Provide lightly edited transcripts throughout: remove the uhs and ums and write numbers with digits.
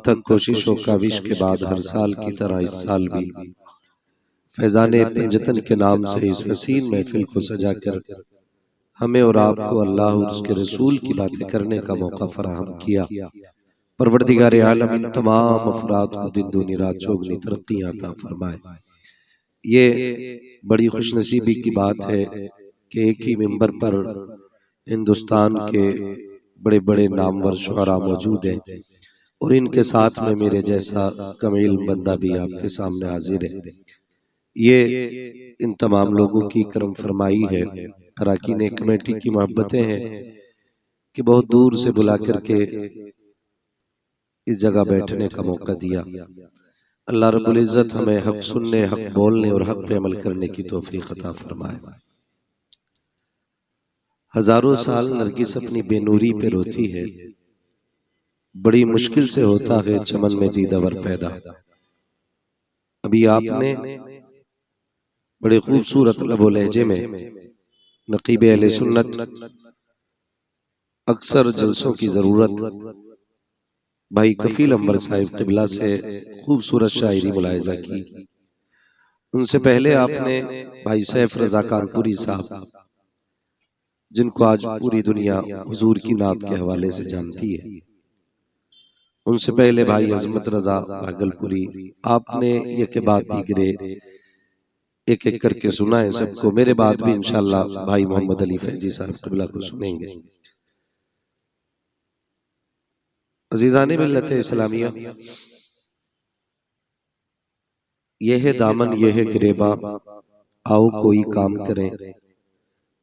अनथक कोशिशों काविश के बाद हर साल की तरह इस साल भी फैजाने पंजतन के नाम से इस हसीन महफिल को सजाकर हमें और आपको अल्लाह और उसके रसूल की बातें करने का मौका फराहम किया। परवरदिगार आलम इन तमाम अफराद को दिन दूनी रात चौगनी तरक्कियां अता फरमाए। ये बड़ी खुशनसीबी की बात है कि एक ही मिंबर पर हिंदुस्तान के बड़े बड़े नामवर शुअरा मौजूद हैं और इनके साथ में मेरे जैसा कमील बंदा भी आपके सामने हाजिर है। ये इन तमाम लोगों की करम फरमाई है, अराकीन कमेटी की मोहब्बतें हैं कि बहुत दूर से बुला करके इस जगह बैठने का मौका दिया। अल्लाह रब्बुल इज्जत हमें हक सुनने, हक बोलने और हक पे अमल करने की तौफीक अता फरमाए। हजारों साल नरगिस अपनी बेनूरी पे रोती है, बड़ी मुश्किल से होता है चमन में दीदावर पैदा। अभी आपने बड़े खूबसूरत लबो लहजे में नकीब अहले सुन्नत अक्सर जलसों की जरूरत भाई कफील अंबर साहिब किबला से खूबसूरत शायरी मुलाहिजा की। उनसे पहले आपने भाई सैफ रजा कानपुरी साहब, जिनको आज पूरी दुनिया हुजूर की नात के हवाले से जानती है, उनसे पहले भाई अजमत रजा भागलपुरी, आपने ये के बाद दीगरे एक एक करके सुना है सबको। मेरे बाद भी इंशाअल्लाह भाई मोहम्मद अली फैजी साहब किबला को सुनेंगे। अजीजाने मिल्लत इस्लामिया, यह है दामन यह है गिरेबा, आओ कोई काम करें,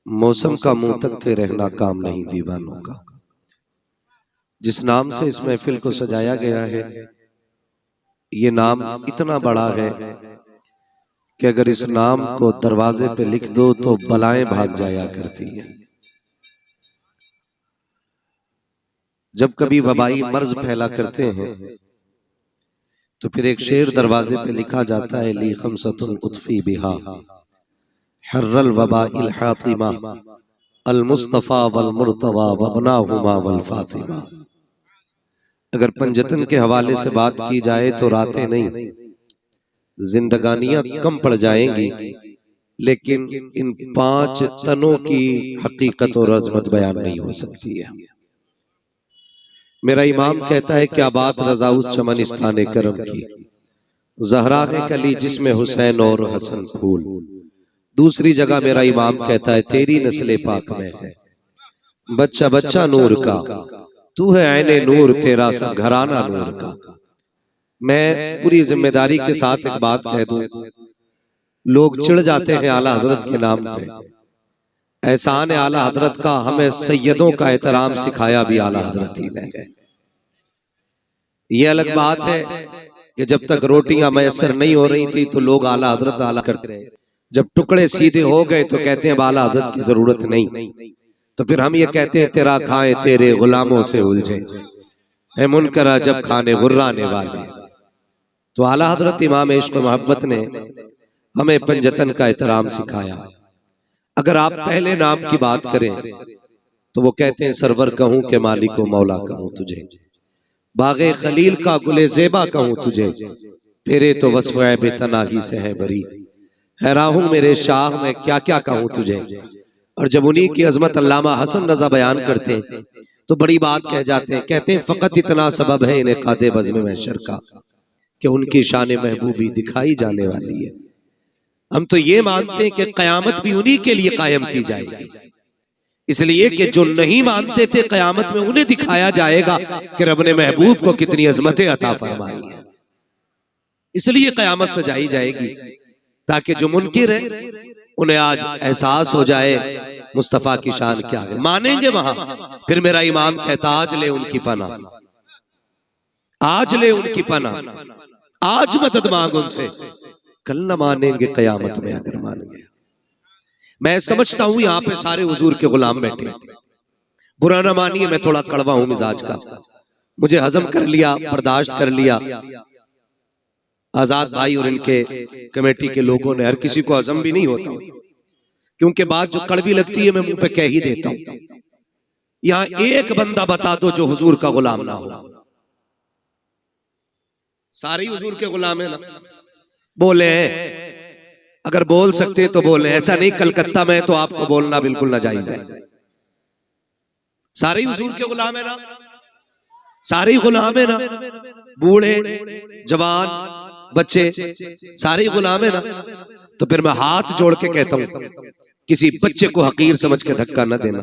मौसम का मुंह तकते रहना काम नहीं दीवानों का। जिस नाम से इस महफिल को सजाया गया है, ये नाम इतना बड़ा है कि अगर इस नाम को दरवाजे पे लिख दो तो बलाएं भाग जाया करती है। जब कभी वबाई मर्ज फैला करते हैं तो फिर एक शेर दरवाजे पे लिखा जाता है, ली खमसतुन उतफी बिहा हर्रल वबा इल हातिमा अल मुस्तफा वल मुर्तवा वबनाहुमा वल फातिमा। अगर पंजतन के हवाले से बात की जाए तो रातें नहीं, जिंदगानियां कम पड़ जाएंगी, लेकिन इन 5 तनों की हकीकत और अजमत बयान नहीं हो सकती है। मेरा इमाम कहता है, क्या बात रजा उस चमनिस्ताने करम की, जहरा है कली जिसमें हुसैन और हसन फूल। दूसरी जगह मेरा इमाम कहता है, तेरी नस्ले पाक में है बच्चा बच्चा नूर का, तू है ऐने नूर तेरा सब घराना नूर का। मैं पूरी जिम्मेदारी के साथ एक बात कह दूं, लोग चिढ़ जाते हैं आला हजरत के नाम पे। एहसान आला हजरत का हमें सैयदों का एहतराम सिखाया भी आला हजरत ही ने है। ये अलग बात है कि जब तक रोटियां मैसर नहीं हो रही थी तो लोग आला हजरत आला करते रहे, जब टुकड़े सीधे हो गए तो कहते हैं आला हजरत की जरूरत नहीं। तो फिर हम ये कहते हैं, तेरा खाए तेरे गुलामों से उलझे है मुनकरा जब खाने गुर्राने वाले। तो आला हजरत इमाम इश्क मोहब्बत ने हमें पंजतन का एहतराम सिखाया। अगर आप पहले नाम की बात करें तो वो कहते हैं, सरवर कहूं के मालिको मौला कहूं तुझे, बागे खलील का गुले ज़ेबा कहूं तुझे, तेरे तो वस्फ़ ऐब तनाही से है बरी, हैरान हूं मेरे शाह में क्या क्या कहूं तुझे। और जब उन्हीं की अजमत अल्लामा हसन रजा बयान करते हैं तो बड़ी बात कह जाते हैं, कहते हैं फकत इतना सबब है इन्हें कादे बज़्म महशर का कि उनकी शान महबूबी दिखाई जाने वाली है। हम तो ये मानते हैं कि कयामत भी उन्हीं के लिए कायम की जाएगी, इसलिए कि जो नहीं मानते थे कयामत में उन्हें दिखाया जाएगा कि रब ने महबूब को कितनी अजमतें अता फरमाई है। इसलिए कयामत सजाई जाएगी ताकि जो मुनकिर है उन्हें आज एहसास हो जाए मुस्तफा की शान क्या है, मानेंगे वहां। फिर मेरा इमाम कहता, आज ले उनकी पना, आज ले उनकी पना, आज मदद मांग उनसे, कल न मानेंगे कयामत में अगर मान गए। मैं समझता हूं यहाँ पे सारे हुजूर के गुलाम बैठे, बुरा ना मानिए, मैं थोड़ा कड़वा हूं मिजाज का, मुझे हजम कर लिया, बर्दाश्त कर लिया। आजाद भाई और इनके कमेटी के लोगों ने, हर किसी को हजम भी नहीं होता, क्योंकि बात जो कड़वी लगती है मैं मुंह पे कह ही देता हूं। यहाँ एक बंदा बता दो जो हुजूर का गुलाम ना हो, सारे हुजूर के गुलाम है ना, बोले हैं। अगर बोल सकते तो बोले, ऐसा नहीं कलकत्ता में तो आपको बोलना बिल्कुल नाजायज है। सारे हुजूर के गुलाम है ना, सारे गुलाम है ना, बूढ़े जवान बच्चे सारे गुलाम है ना। तो फिर मैं हाथ जोड़ के कहता हूं, किसी बच्चे को हकीर समझ के धक्का न देना,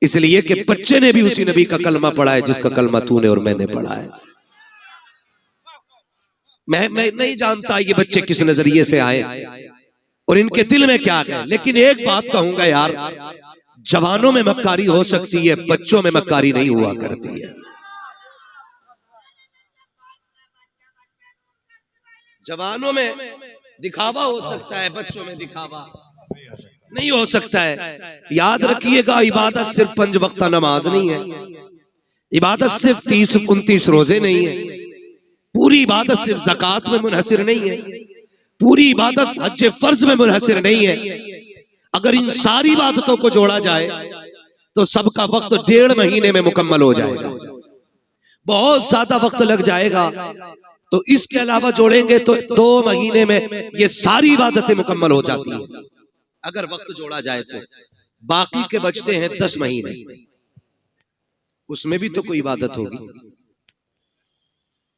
इसलिए कि बच्चे ने भी उसी नबी का कलमा पढ़ा है जिसका कलमा तूने और मैंने पढ़ा है। मैं नहीं जानता ये बच्चे किस नजरिए से आए और इनके दिल में क्या है, लेकिन एक बात कहूंगा यार, जवानों में मक्कारी हो सकती है, बच्चों में मक्कारी नहीं हुआ करती है। जवानों में दिखावा हो सकता है, बच्चों में दिखावा नहीं हो सकता है। याद रखिएगा, इबादत सिर्फ 5 वक्त नमाज नहीं है, इबादत सिर्फ 30-29 रोजे नहीं है, पूरी इबादत सिर्फ ज़कात में मुनहसिर नहीं है, पूरी इबादत हज फर्ज में मुनहसिर नहीं है। अगर इन सारी इबादतों को जोड़ा जाए तो सबका वक्त 1.5 महीने में मुकम्मल हो जाएगा, बहुत ज्यादा वक्त लग जाएगा। तो इसके अलावा जोड़ेंगे तो 2 महीने में ये सारी इबादतें मुकम्मल हो जाती हैं अगर वक्त जोड़ा जाए तो। बाकी के बचते हैं 10 महीने, उसमें भी तो कोई इबादत होगी,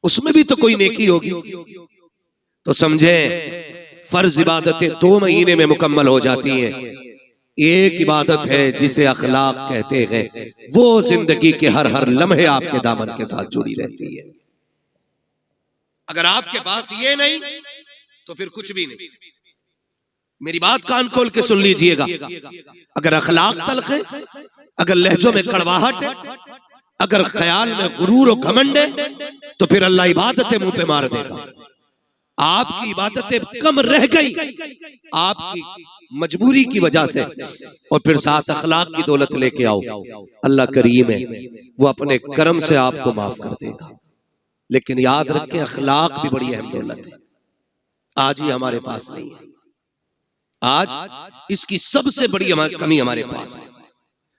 उसमें भी तो कोई नेकी होगी। तो समझे, फर्ज इबादतें 2 महीने में मुकम्मल हो जाती हैं। एक इबादत है जिसे अखलाक कहते हैं, वो जिंदगी के हर लम्हे आपके दामन के साथ जुड़ी रहती है। अगर आपके पास ये नहीं तो फिर कुछ भी नहीं। मेरी बात कान खोल के सुन लीजिएगा, अगर अखलाक तल्ख है, अगर लहजों में कड़वाहट है, अगर ख्याल में गुरूर और घमंड है, तो फिर अल्लाह इबादतें मुंह पे मार देगा। आपकी इबादतें कम रह गई आपकी मजबूरी की वजह से, और फिर साथ अखलाक की दौलत लेके आओ, अल्लाह करीम है, वो अपने करम से आपको माफ कर देगा। लेकिन याद रखें, अखलाक भी बड़ी अहम दौलत है, आज ही हमारे पास नहीं है। आज इसकी सबसे बड़ी कमी हमारे पास है।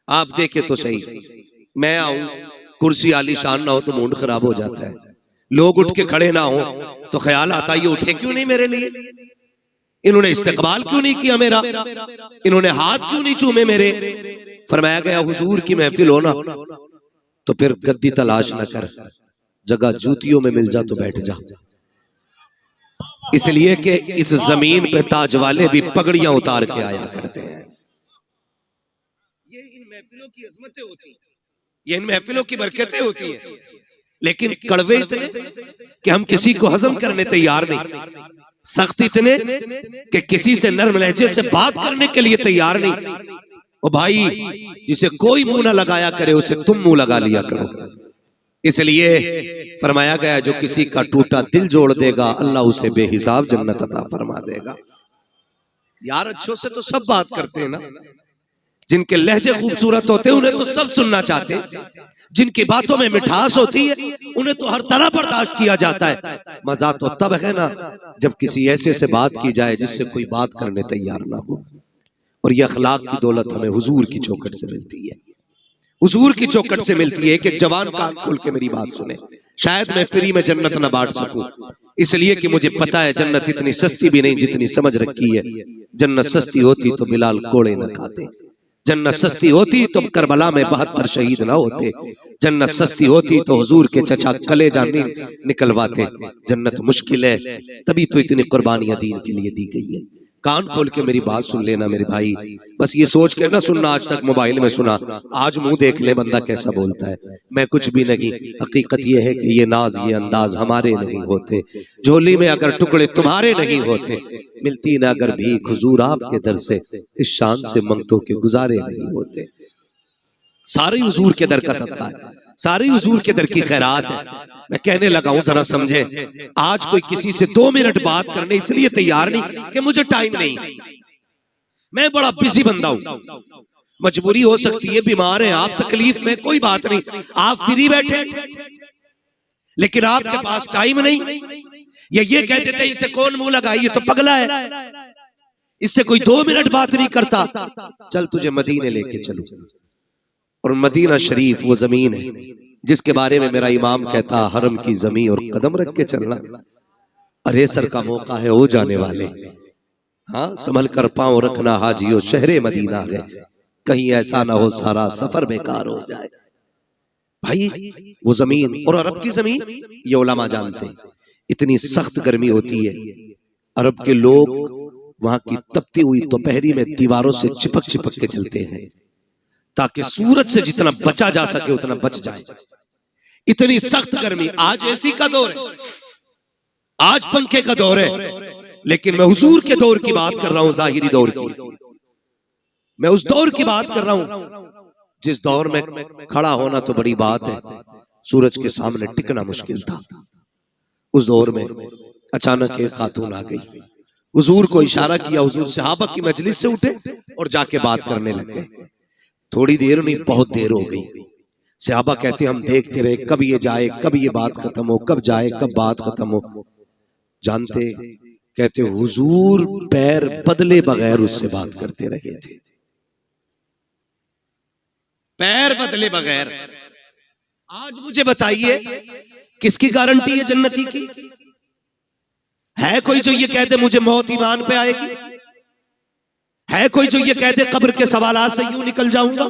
आप देखें तो सही, मैं आऊं, कुर्सी आलीशान ना हो तो मूड खराब हो जाता है, लोग उठ के खड़े ना हो तो ख्याल आता है ये उठे क्यों नहीं मेरे लिए, इन्होंने इस्तकबाल क्यों नहीं किया मेरा, इन्होंने हाथ क्यों नहीं चूमे मेरे। फरमाया गया हुजूर की महफिल हो ना तो फिर गद्दी तलाश न कर, जगह जूतियों में मिल जा तो बैठ जा। इसलिए कि इस जमीन पे ताज वाले भी पगड़ियां उतार के आया करते हैं। ये इन महफिलों की अजमतें होती हैं, ये इन महफिलों की बरकतें होती हैं। लेकिन कड़वे इतने कि हम किसी को हजम करने तैयार नहीं, सख्त इतने कि किसी से नर्म लहजे से बात करने के लिए तैयार नहीं। ओ भाई, जिसे कोई मुंह ना लगाया करे उसे तुम मुंह लगा लिया करो। इसलिए फरमाया गया, जो किसी का टूटा दिल जोड़ देगा अल्लाह उसे बेहिसाब जन्नत अता फरमा देगा। यार अच्छों से तो सब बात करते हैं ना, जिनके लहजे खूबसूरत होते हैं उन्हें तो सब सुनना चाहते हैं, जिनकी बातों में मिठास होती है उन्हें तो हर तरह बर्दाश्त किया जाता है। मजा तो तब है ना जब किसी ऐसे से बात की जाए जिससे कोई बात करने तैयार ना हो। और ये अखलाक की दौलत हमें हुजूर की चौखट से मिलती है, हुजूर की चौखट से मिलती है। एक जवान कान खोल के मेरी बात सुने, शायद मैं फ्री में जन्नत न बांट सकूं, इसलिए कि मुझे पता है जन्नत इतनी सस्ती भी नहीं जितनी समझ रखी है। जन्नत सस्ती होती तो बिलाल कोड़े न खाते, जन्नत सस्ती होती तो करबला में 72 शहीद ना होते, जन्नत सस्ती होती तो हुजूर के चचा कलेजा निकलवाते। जन्नत मुश्किल है, तभी तो इतनी कुर्बानियां दीन के लिए दी गई है। कान खोल के मेरी बात सुन लेना मेरे भाई, बस ये सोच के ना सुनना आज तक मोबाइल में सुना, आज मुंह देख ले बंदा कैसा बोलता है। मैं कुछ भी नहीं, हकीकत ये है कि ये नाज ये अंदाज हमारे नहीं होते, झोली में अगर टुकड़े तुम्हारे नहीं होते, मिलती ना अगर भीख हुजूर आपके दर से, इस शान से मंगतों के गुजारे नहीं होते। सारे हुजूर के दर का सदका है, सारी हुजूर के दर की खैरात है। मैं कहने लगा हूं जरा समझे, आज कोई किसी से 2 मिनट बात करने इसलिए तैयार नहीं कि मुझे टाइम नहीं, मैं बड़ा बिजी बंदा हूं, मजबूरी हो सकती है, बीमार है आप, तकलीफ में, कोई बात नहीं, आप फ्री बैठे, लेकिन आपके पास टाइम नहीं। ये कहते थे इसे कौन मुंह लगाई, ये तो पगला है, इससे कोई 2 मिनट बात नहीं करता। चल तुझे मदीने लेके चलूं, और मदीना शरीफ वो जमीन है जिसके बारे में मेरा इमाम कहता हरम की जमीन और कदम रख के चलना। अरे सर का मौका है हो जाने वाले, हाँ संभल कर पांव रखना हाजियो शहरे मदीना है, कहीं ऐसा ना हो सारा सफर बेकार हो जाए। भाई वो जमीन और अरब की जमीन, ये उलमा जानते हैं, इतनी सख्त गर्मी होती है। अरब के लोग वहां की तपती हुई दोपहरी में दीवारों से चिपक चिपक के चलते हैं ताकि सूरज से जितना बचा जा सके उतना बच जाए। इतनी सख्त गर्मी। आज एसी का दौर है, आज पंखे का दौर है, लेकिन मैं हुजूर के दौर की बात कर रहा हूं, जाहिरी दौर की। मैं उस दौर की बात कर रहा हूं जिस दौर में खड़ा होना तो बड़ी बात है, सूरज के सामने टिकना मुश्किल था। उस दौर में अचानक एक खातून आ गई, हुजूर को इशारा किया, हुजूर सहाबा की मजलिस से उठे और जाके बात करने लग गए। थोड़ी देर नहीं, बहुत देर हो गई। सहाबा कहते हम देखते रहे, कब ये जाए, कब ये बात खत्म हो, कब जाए, कब बात खत्म हो। जानते, कहते हुजूर पैर बदले बगैर उससे बात करते रहे थे, पैर बदले बगैर। आज मुझे बताइए किसकी गारंटी है जन्नती की? है कोई जो ये कह दे मुझे मौत ईमान पे आएगी? है कोई जो ये कह दे कब्र के सवालात से यूं निकल जाऊंगा?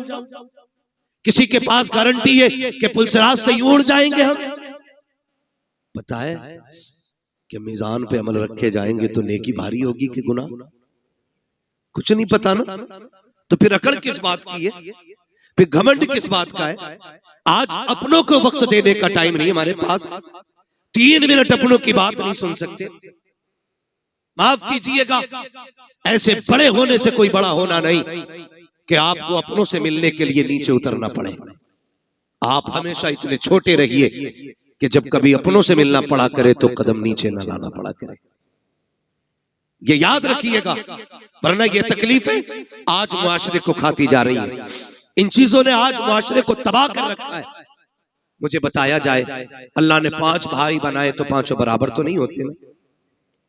किसी के पास गारंटी है कि पुलसराज से यूं उड़ जाएंगे हम? पता है कि मीजान पे अमल रखे जाएंगे तो नेकी भारी होगी कि गुनाह? कुछ नहीं पता ना, तो फिर अकड़ किस बात की है, फिर घमंड किस बात का है? आज अपनों को वक्त देने का टाइम नहीं हमारे पास, 3 मिनट अपनों की बात नहीं सुन सकते। माफ कीजिएगा, ऐसे बड़े होने से कोई बड़ा होना नहीं कि आपको अपनों से मिलने के लिए नीचे उतरना पड़े। आप हमेशा इतने छोटे रहिए कि जब कभी अपनों से मिलना पड़ा करे तो कदम नीचे न लाना पड़ा करे। ये याद रखिएगा, वरना ये तकलीफें आज मुआशरे को खाती जा रही है। इन चीजों ने आज मुआशरे को तबाह कर रखा है। मुझे बताया जाए, अल्लाह ने 5 भाई बनाए तो 5 बराबर तो नहीं होते ना।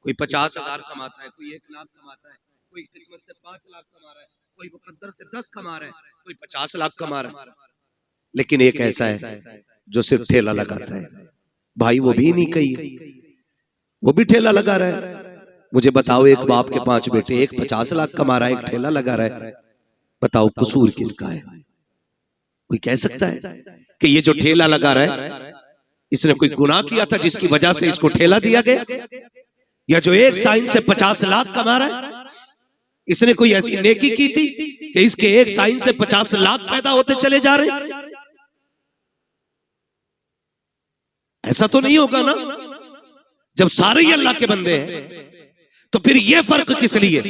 कोई 50,000 कमाता है, कोई 1 लाख कमाता है, कोई किस्मत से 5 लाख कमा रहा है, कोई मुकद्दर से 10 कमा रहा है, कोई 50 लाख कमा रहा है। लेकिन एक ऐसा है जो सिर्फ ठेला लगाता है। भाई वो भी नहीं कही, वो भी ठेला लगा रहा है। मुझे बताओ, एक बाप के 5 बेटे, एक 50 लाख कमा रहा है, एक ठेला लगा रहा है। बताओ कसूर किसका है? कोई कह सकता है कि ये जो ठेला लगा रहा है इसने कोई गुनाह किया था जिसकी वजह से इसको ठेला दिया गया? या जो एक साइन से 50 लाख कमा रहा है, इसने कोई ऐसी नेकी की थी कि इसके एक साइन से 50 लाख पैदा होते चले जा रहे हैं? ऐसा तो नहीं होगा ना। जब सारे ही अल्लाह के बंदे हैं तो फिर ये फर्क किस लिए?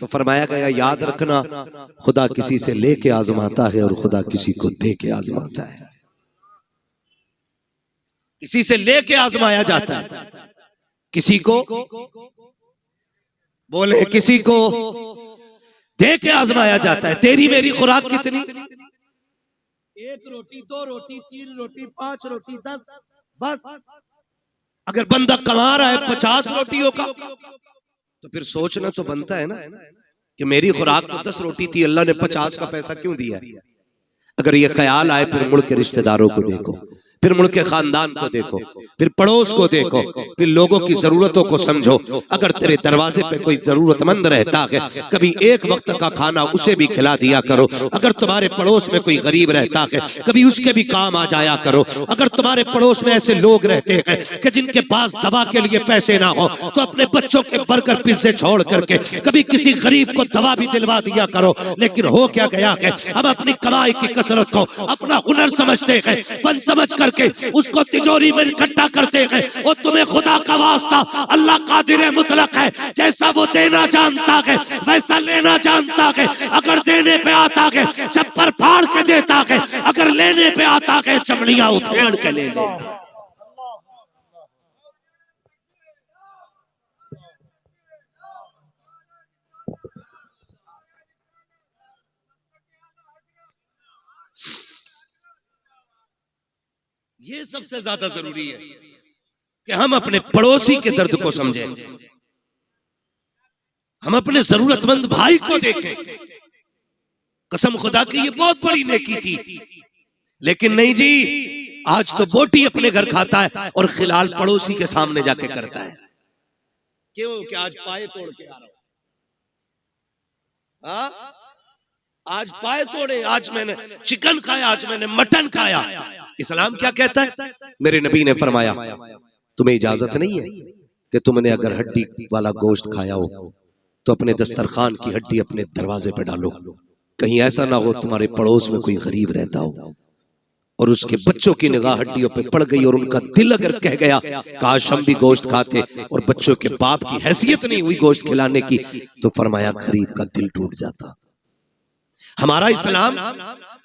तो फरमाया गया, याद रखना, खुदा किसी से लेके आजमाता है और खुदा किसी को दे के आजमाता है। किसी से लेके आजमाया जाता है, किसी को बोले, किसी को दे के आजमाया जाता है। तेरी मेरी खुराक कितनी? 1 रोटी, 2 रोटी, 3 रोटी, 5 रोटी, 10, बस। अगर बंदा कमा रहा है 50 रोटियों का तो फिर सोचना तो बनता है ना कि मेरी खुराक तो 10 रोटी थी, अल्लाह ने 50 का पैसा क्यों दिया? अगर ये ख्याल आए, फिर मुड़ के रिश्तेदारों को देखो, फिर मुड़ के खानदान को देखो, फिर पड़ोस को देखो, फिर लोगों की जरूरतों को समझो। अगर तेरे दरवाजे पे कोई जरूरतमंद रहता है, कभी एक वक्त का खाना उसे भी खिला दिया करो। अगर तुम्हारे पड़ोस में कोई गरीब रहता है, कभी उसके भी काम आ जाया करो। अगर तुम्हारे पड़ोस में ऐसे लोग रहते हैं कि जिनके पास दवा के लिए पैसे ना हो, तो अपने बच्चों के बर्गर पिज्जे छोड़ करके कभी किसी गरीब को दवा भी दिलवा दिया करो। लेकिन हो क्या गया है, हम अपनी कमाई की कसरत को अपना हुनर समझते हैं, फन समझ करके उसको तिजोरी में इकट्ठा करते हैं। और तुम्हें खुदा का वास्ता, अल्लाह कादिर मुतलक है, जैसा वो देना जानता है वैसा लेना जानता है। अगर देने पे आता है चप्पर फाड़ के देता है, अगर लेने पे आता है चमड़ियां उधेड़ के ले लेता। ये सबसे ज्यादा जरूरी है कि हम अपने पड़ोसी के दर्द को समझें, हम अपने जरूरतमंद भाई को देखें। कसम खुदा की ये बहुत बड़ी नेकी थी, लेकिन नहीं जी, आज तो बोटी अपने घर खाता है और खिलाल पड़ोसी के सामने जाके करता है। क्यों? कि आज पाए तोड़ के आ रहा हूं, आज पाए तोड़े, आज मैंने चिकन खाया, आज मैंने मटन खाया। इस्लाम क्या कहता है? मेरे नबी ने फरमाया तुम्हें इजाजत नहीं है कि तुमने अगर हड्डी वाला गोश्त खाया हो तो अपने दस्तरखान की हड्डी अपने दरवाजे पे डालो, कहीं ऐसा ना हो तुम्हारे पड़ोस में कोई गरीब रहता हो और उसके बच्चों की निगाह हड्डियों पे पड़ गई और उनका दिल अगर कह गया काश हम भी गोश्त खाते और बच्चों के बाप की हैसियत नहीं हुई गोश्त खिलाने की, तो फरमाया गरीब का दिल टूट जाता। हमारा इस्लाम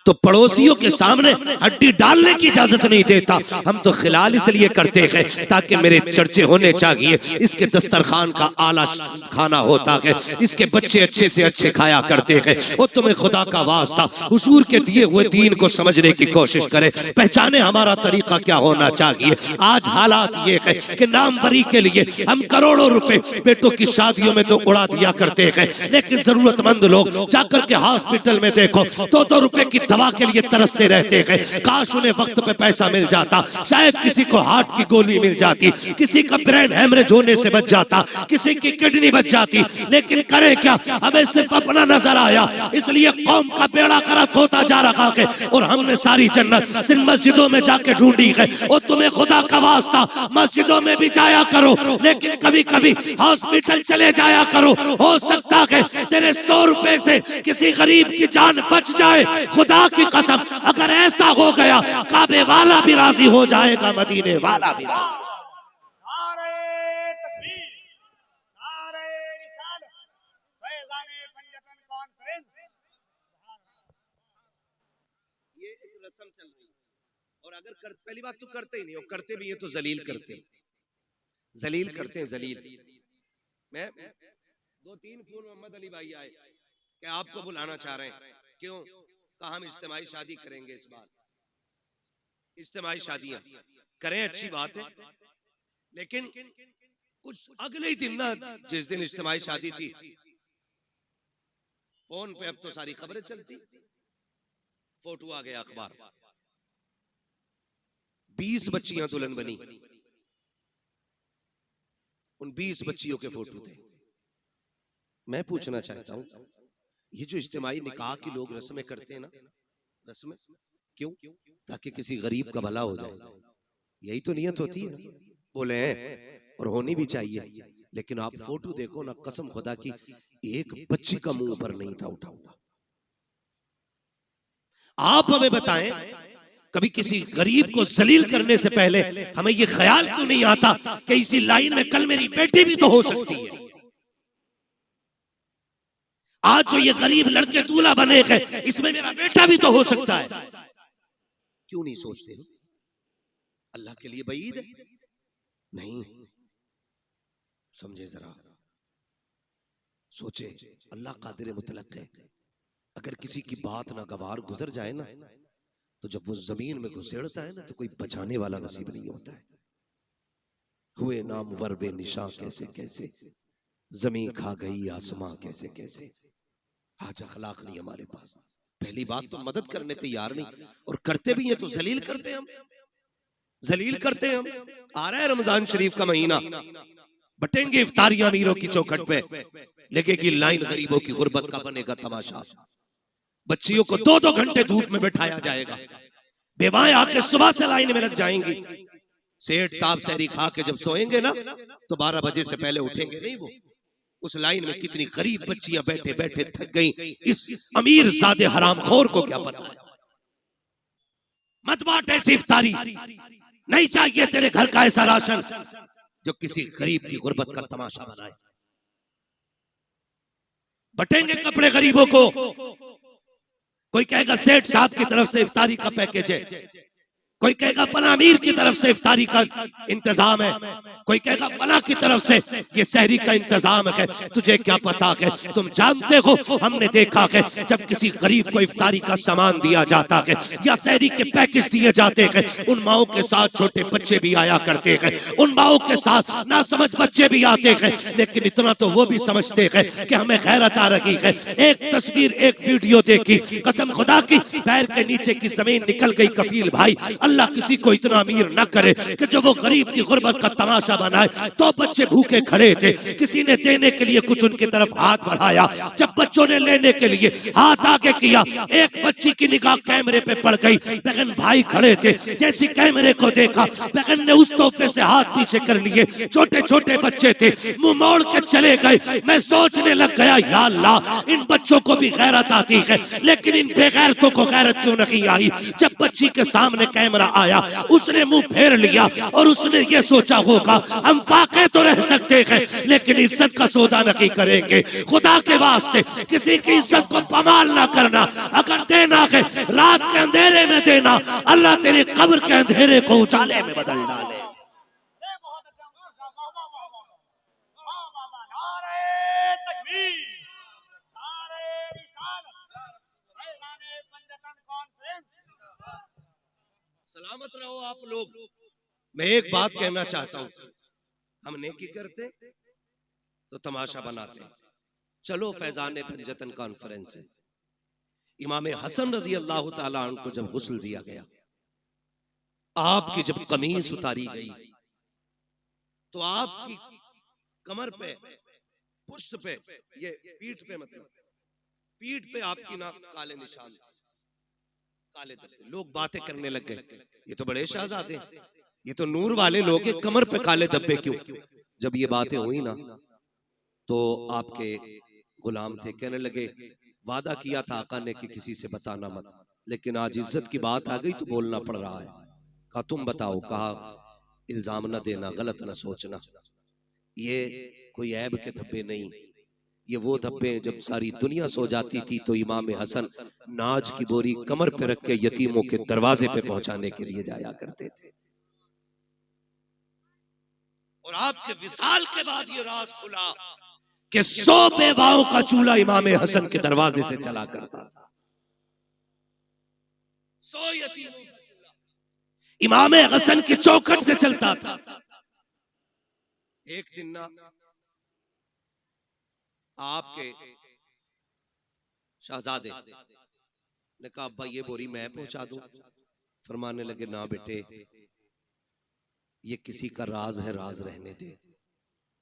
तो पड़ोसियों के सामने हड्डी डालने की इजाजत नहीं देता। हम तो खिलाल इसलिए करते हैं ताकि मेरे चर्चे होने चाहिए, इसके दस्तरखान का आला खाना होता है, इसके बच्चे अच्छे से अच्छे खाया करते हैं। और तुम्हें खुदा का वास्ता हुजूर के दिए हुए दीन को समझने की कोशिश करें, पहचाने हमारा तरीका क्या होना चाहिए। आज हालात ये है कि नामवरी के लिए हम करोड़ों रुपए बेटों की शादियों में तो उड़ा दिया करते हैं, लेकिन जरूरतमंद लोग जाकर के हॉस्पिटल में देखो 2-2 रुपए की दवा के लिए तरसते रहते हैं। काश उन्हें वक्त पे पैसा मिल जाता, शायद किसी को हार्ट की गोली मिल जाती, किसी का ब्रेन हेमरेज होने से बच जाता, किसी की किडनी बच जाती, लेकिन करे क्या? हमें सिर्फ अपना नजर आया, इसलिए कौम का बेड़ा करत होता जा रहा है और हमने सारी जन्नत सिर्फ मस्जिदों में जाके ढूंढी है। और तुम्हें खुदा का वास्ता मस्जिदों में भी जाया करो, लेकिन कभी कभी हॉस्पिटल चले जाया करो। हो सकता है तेरे 100 रुपए से किसी गरीब की जान बच जाए। खुदा की कसम, अगर ऐसा हो गया काबे वाला भी राजी हो जाएगा, मदीने वाला भी। ये एक रस्म चल रही है और अगर पहली बात तो करते ही नहीं, और करते भी हैं तो जलील करते हैं, जलील करते हैं, जलील। मैं 2-3 फोन मोहम्मद अली भाई आए कि आपको बुलाना चाह रहे हैं। क्यों? कहा हम इज्तिमाई शादी करेंगे इस बार। इज्तिमाई शादियां करें, अच्छी बात है, लेकिन कुछ अगले ही दिन ना, जिस दिन इज्तिमाई शादी थी, फोन पे अब तो सारी खबरें चलती, फोटो आ गया अखबार, 20 बच्चियां दुल्हन बनी, उन 20 बच्चियों के फोटो थे। मैं पूछना चाहता हूं, ये जो इज्तिमाई निकाह की लोग रस्में करते हैं ना, रस्में क्यों? ताकि किसी गरीब का भला हो जाए, यही तो नियत होती है। बोले हैं और होनी भी चाहिए, लेकिन आप फोटो देखो ना, कसम खुदा की एक बच्ची का मुंह पर नहीं था उठा हुआ। आप हमें बताएं, कभी किसी गरीब को जलील करने से पहले हमें ये ख्याल क्यों नहीं आता कि इसी लाइन में कल मेरी बेटी भी तो हो सकती है? आज जो ये गरीब लड़के दूल्हा बने हैं, इसमें मेरा बेटा भी तो हो सकता है। क्यों नहीं सोचते? अल्लाह के लिए बईद नहीं। समझे जरा, सोचे, अल्लाह कादिर मुतलक है। अगर किसी की बात ना गवार गुजर जाए ना, तो जब वो जमीन में घुसेड़ता है ना, तो कोई बचाने वाला नसीब नहीं होता है। हुए नाम वर्बे निशा कैसे कैसे, जमीन खा गई आसमां कैसे कैसे। आज अखलाक नहीं हमारे पास। पहली बात तो मदद करने तैयार नहीं, और करते भी हैं तो जलील करते हैं हम, जलील करते हैं हम। आ रहा है रमजान शरीफ का महीना, बटेंगे इफ्तारियां अमीरों की चौखट पे, लगेगी लाइन गरीबों की गुर्बत का बनेगा तमाशा। बच्चियों को 2-2 घंटे धूप में बैठाया जाएगा, बेवाएं आके सुबह से लाइन में लग जाएंगी। सेठ साहब सहरी खा के जब सोएंगे ना, तो 12 बजे से पहले उठेंगे नहीं वो। उस लाइन में कितनी गरीब बच्चियां बैठे बैठे थक गई, इस अमीर ज़ादे हरामखोर को क्या पता है। मत बांट ऐसी इफ्तारी, नहीं चाहिए तेरे घर का ऐसा राशन जो किसी गरीब की गुर्बत का तमाशा बनाए। बटेंगे कपड़े गरीबों को, कोई कहेगा सेठ साहब की तरफ से इफ्तारी का पैकेज है, कोई कहेगा फला अमीर की तरफ से इफ्तारी का इंतजाम है, कोई कहेगा फला की तरफ से ये सहरी का इंतजाम है। तुझे क्या पता है? तुम जानते हो, हमने देखा है जब किसी गरीब को इफ्तारी का सामान दिया जाता है या सहरी के पैकेज दिए जाते हैं, उन माओं के साथ छोटे बच्चे भी आया करते हैं, उन माओं के साथ ना समझ बच्चे भी आते हैं, लेकिन इतना तो वो भी समझते हैं कि हमें खैरत आ रही है। एक तस्वीर, एक वीडियो देखी, कसम खुदा की पैर के नीचे की जमीन निकल गई। कफील भाई अल्लाह किसी को इतना अमीर न करे कि जब वो गरीब की गुर्बत का तमाशा बनाए। तो बच्चे भूखे खड़े थे, किसी ने देने के लिए कुछ उनकी तरफ हाथ बढ़ाया, जब बच्चों ने लेने के लिए हाथ आगे किया, एक बच्ची की निगाह कैमरे पे पड़ गई। बहन भाई खड़े थे, जैसी कैमरे को देखा बहन ने उस तोहफे से हाथ पीछे कर लिए। छोटे छोटे बच्चे थे, मुंह मोड़ के चले गए। मैं सोचने लग गया, या अल्लाह इन बच्चों को भी गैरत आती है, लेकिन इन बेगैरतों को गैरत क्यों नहीं आई। जब बच्ची के सामने कैमरा आया, उसने मुंह फेर लिया और उसने ये सोचा होगा हम फाके तो रह सकते हैं लेकिन इज्जत का सौदा नहीं करेंगे। खुदा के वास्ते किसी की इज्जत को पमाल ना करना, अगर देना है रात के अंधेरे में देना, अल्लाह तेरी कब्र के अंधेरे को उजाले में बदल डाले। सलामत रहो आप लोग। मैं एक बात कहना चाहता हूं, हम नेकी करते तो तमाशा बनाते। चलो फैजान पंजतन कॉन्फ्रेंस है, इमाम हसन रज़ी अल्लाह ताला अन्हु को जब गुस्ल दिया गया, आपकी जब कमीज उतारी गई तो आपकी कमर पे, पुष्ट पे, ये पीठ पे, मतलब पीठ पे आपकी ना काले निशान, काले धब्बे। लोग बातें करने लग गए, ये तो बड़े शहजादे, ये तो नूर वाले लोग हैं, कमर पे काले धब्बे क्यों। जब ये बातें हुई ना तो आपके गुलाम थे, कहने लगे वादा किया था आका ने कि किसी से बताना मत, लेकिन आज इज्जत की बात आ गई तो बोलना पड़ रहा है। कहा तुम बताओ, कहा इल्जाम न देना, गलत न सोचना, ये कोई ऐब के धब्बे नहीं, ये वो धब्बे जब सारी दुनिया सो जाती थी तो इमाम हसन नाज की बोरी कमर पे रख के यतीमों के दरवाजे पे पहुंचाने के लिए जाया करते थे। और आपके विसाल के बाद ये राज खुला कि 100 बेवाओं का चूल्हा इमाम हसन के दरवाजे से चला करता था। 100 यतीमों का चूल्हा इमाम हसन की चौखट से चलता था। एक दिन ना आपके शहजादे ने कहा अब्बा ये बोरी मैं पहुंचा दूं। फरमाने लगे ना बेटे, ये किसी का राज है, राज रहने दे।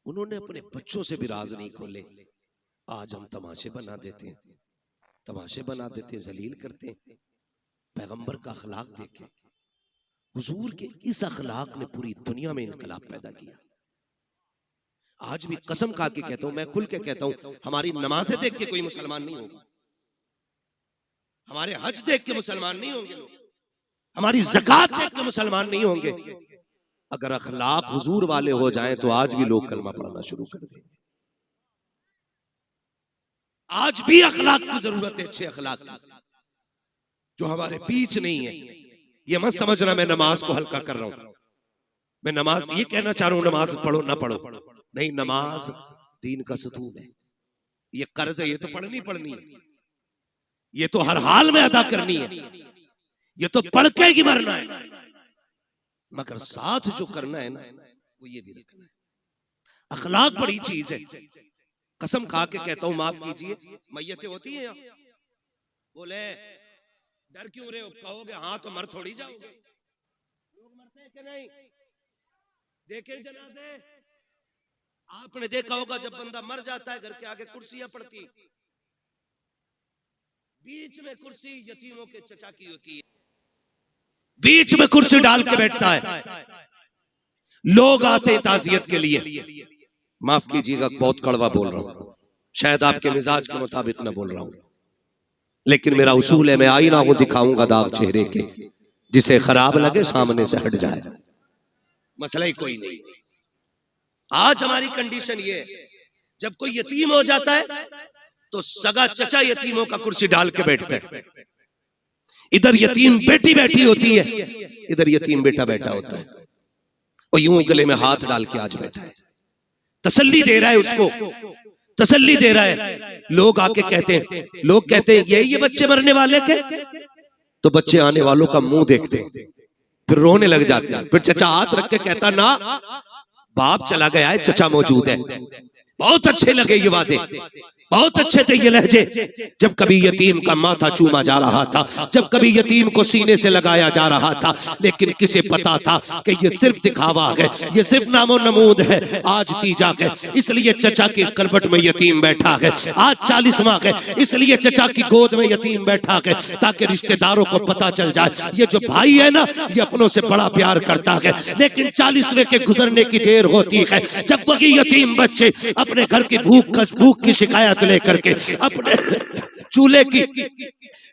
उन्होंने अपने बच्चों से भी राज नहीं खोले। आज हम तमाशे बना देते हैं, तमाशे बना देते हैं, जलील करते हैं। पैगंबर का अखलाक देखे, हुजूर के इस अखलाक ने पूरी दुनिया में इनकलाब पैदा किया। आज भी कसम खा के कहता हूं, मैं खुल के कहता हूं, हमारी नमाजें देख के कोई मुसलमान नहीं होगा, हमारे हज देख के मुसलमान नहीं होंगे लोग, हमारी ज़कात देख के मुसलमान नहीं होंगे। अगर अखलाक हुजूर वाले हो जाएं तो आज भी लोग कलमा पढ़ना शुरू कर देंगे। आज भी अखलाक की जरूरत है, अच्छे अखलाक की, जो हमारे बीच नहीं है। ये मत समझना मैं नमाज को हल्का कर रहा हूं, मैं नमाज ये कहना चाह रहा हूं नमाज पढ़ो ना पढ़ो, नहीं, नमाज दीन का सतून है। ये कर्ज है, ये तो पढ़नी पढ़नी है, ये तो हर हाल में अदा करनी है, ये तो पढ़ के ही मरना है, मगर साथ जो करना है ना वो ये भी रखना है। अखलाक बड़ी चीज है। कसम खा के कहता हूं, माफ कीजिए, मैयतें होती है यहाँ, बोले डर क्यों रहे हो, कहोगे हाँ तो मर थोड़ी जाओगे। लोग मरते हैं कि नहीं, देखे जनाजे, आपने देखा होगा जब बंदा मर जाता है घर के आगे कुर्सियां पड़ती, बीच में कुर्सी यतीमों के चचा की होती है, बीच में कुर्सी डाल के बैठता है। लोग आते हैं ताजियत के लिए। माफ कीजिएगा बहुत कड़वा बोल रहा हूं, शायद आपके मिजाज के मुताबिक ना बोल रहा हूं, लेकिन मेरा उसूल है, मैं आईना हूं, दिखाऊंगा दाग चेहरे के, जिसे खराब लगे सामने से हट जाए, मसला ही कोई नहीं। आज हमारी कंडीशन ये है, जब कोई यतीम हो जाता है तो सगा चचा यतीमों का कुर्सी डाल के बैठता है। इधर यतीम बेटी बैठी होती है, इधर यतीम बेटा बैठा होता है, और यूं गले में हाथ डाल के आज बैठा है, तसल्ली दे रहा है उसको, तसल्ली दे रहा है। लोग आके कहते हैं, लोग कहते हैं ये बच्चे मरने वाले के, तो बच्चे आने वालों का मुंह देखते हैं, फिर रोने लग जाते हैं। फिर चचा हाथ रख के कहता ना बाप चला गया है, चचा मौजूद है। बहुत अच्छे लगे ये वादे, बहुत अच्छे थे ये लहजे। जब कभी यतीम का माथा चूमा जा रहा था, जब कभी यतीम को सीने से लगाया जा रहा था, लेकिन किसे पता था कि ये सिर्फ दिखावा है, ये सिर्फ नामो नमूद है। आज तीजा है इसलिए चचा की करबट में यतीम बैठा है, आज 40वां है इसलिए चचा की गोद में यतीम बैठा है, ताकि रिश्तेदारों को पता चल जाए ये जो भाई है ना ये अपनों से बड़ा प्यार करता है। लेकिन 40वें के गुजरने की देर होती है जब वही यतीम बच्चे अपने घर की भूख की शिकायत लेकर के, अपने चूल्हे की